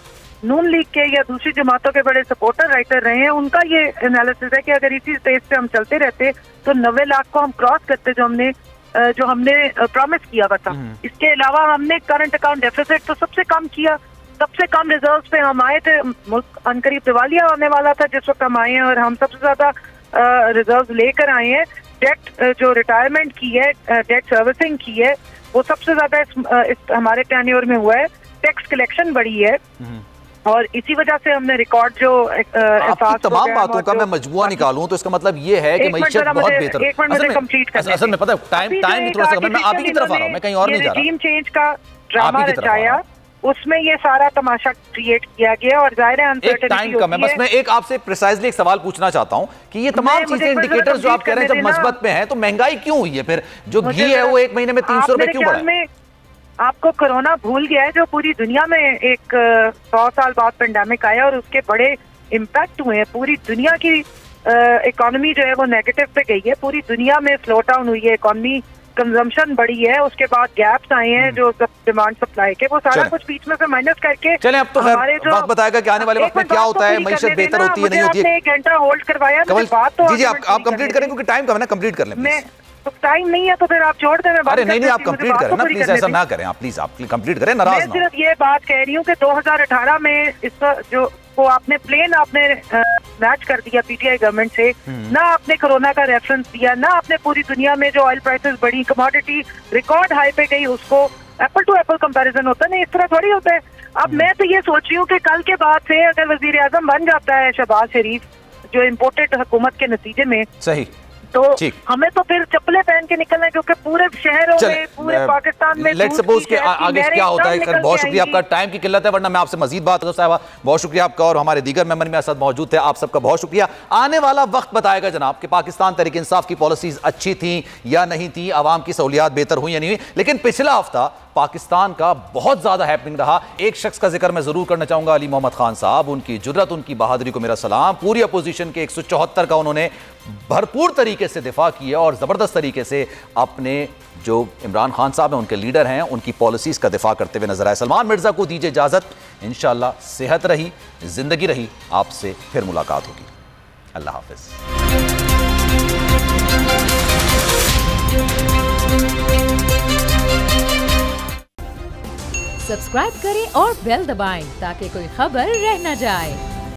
नून लीग के या दूसरी जमातों के बड़े सपोर्टर राइटर रहे हैं, उनका ये एनालिसिस है कि अगर इसी स्टेज पे हम चलते रहते तो 90 लाख को हम क्रॉस करते जो हमने प्रॉमिस किया हुआ था। इसके अलावा हमने करंट अकाउंट डेफिसिट तो सबसे कम किया, सबसे कम रिजर्व्स पे हम आए थे। मुल्क अनकरीब दिवालिया होने वाला था जिस वक्त हम आए हैं, और हम सबसे ज्यादा रिजर्व्स लेकर आए हैं। डेट जो रिटायरमेंट की है, डेट सर्विसिंग की है, वो सबसे ज्यादा इस हमारे टेन्योर में हुआ है। टैक्स कलेक्शन बढ़ी है और इसी वजह से हमने रिकॉर्ड जो
आपकी तमाम बातों का मैं मजमुआ निकालूं तो इसका मतलब ये है कि मईशत बहुत बेहतर। असल में पता है टाइम की थोड़ा सा मैं आप ही की तरफ आ रहा हूं, मैं कहीं और नहीं जा रहा।
टीम चेंज का ड्रामा रचाया, उसमें ये सारा तमाशा क्रिएट किया गया और जाहिर है अनसर्टेनिटी
टाइम कम है। बस मैं एक आपसे प्रिसाइजली एक सवाल पूछना चाहता हूं कि ये तमाम चीजें इंडिकेटर्स जो आप कह रहे हैं जब मस्बत पे हैं तो महंगाई क्यों हुई है? फिर जो घी है वो एक महीने में 300 रुपए क्यों बढ़ा है?
आपको कोरोना भूल गया है जो पूरी दुनिया में एक 100 साल बाद पेंडेमिक आया और उसके बड़े इम्पैक्ट हुए हैं। पूरी दुनिया की इकोनॉमी जो है वो नेगेटिव पे गई है। पूरी दुनिया में स्लो डाउन हुई है, इकोनॉमी कंजम्पशन बढ़ी है, उसके बाद गैप्स आए हैं जो डिमांड सप्लाई के, वो सारा कुछ बीच में से माइनस करके
चले। अब तो वक्त बताएगा कि आने वाले वक्त में क्या होता है, मईशत बेहतर होती है नहीं होती है।
1 घंटा होल्ड करवाया बात तो
जी आप कंप्लीट करें क्योंकि टाइम कम है ना, कंप्लीट कर लें।
तो टाइम नहीं है तो फिर आप छोड़ दें।
अरे नहीं आप कंप्लीट करें ना प्लीज, ऐसा ना करें आप प्लीज, आप कंप्लीट करें, नाराज ना।
मैं सिर्फ ये बात कह रही हूँ कि 2018 में इस जो को आपने मैच कर दिया पीटीआई गवर्नमेंट से, ना आपने कोरोना का रेफरेंस दिया, ना आपने पूरी दुनिया में जो ऑयल प्राइसेस बढ़ी, कमोडिटी रिकॉर्ड हाई पे गई, उसको एप्पल टू एप्पल कंपैरिजन होता है, नहीं इस तरह थोड़ी होता है। अब मैं तो ये सोच रही हूँ कि कल के बाद से अगर वजीर आजम बन जाता है शहबाज शरीफ, जो इम्पोर्टेड हुकूमत के नतीजे में,
सही
तो हमें तो फिर चप्पलें पहन के निकलना है क्योंकि पूरे शहरों में, पूरे पाकिस्तान में
लेट्स सपोज के आगे क्या होता है। बहुत शुक्रिया आपका, टाइम की किल्लत है वरना मैं आपसे मजीद बात करता साहब। बहुत शुक्रिया आपका और हमारे दीगर मेंबर में साथ मौजूद थे, आप सबका बहुत शुक्रिया। आने वाला वक्त बताएगा जनाब कि पाकिस्तान तहरीक इंसाफ की पॉलिसीज अच्छी थी या नहीं थी, आवाम की सहूलियात बेहतर हुई या नहीं हुई। लेकिन पिछला हफ्ता पाकिस्तान का बहुत ज्यादा हैपनिंग रहा। एक शख्स का जिक्र मैं जरूर करना चाहूंगा, अली मोहम्मद खान साहब। उनकी जुर्रत, उनकी बहादुरी को मेरा सलाम। पूरी अपोजिशन के 174 का उन्होंने भरपूर तरीके से दिफा किया और जबरदस्त तरीके से अपने जो इमरान खान साहब हैं, उनके लीडर हैं, उनकी पॉलिसीज का दिफा करते हुए नजर आए। सलमान मिर्जा को दीजिए इजाजत, इंशाअल्लाह सेहत रही, जिंदगी रही, आपसे फिर मुलाकात होगी। अल्लाह हाफिज।
सब्सक्राइब करें और बेल दबाएं ताकि कोई खबर रह न जाए।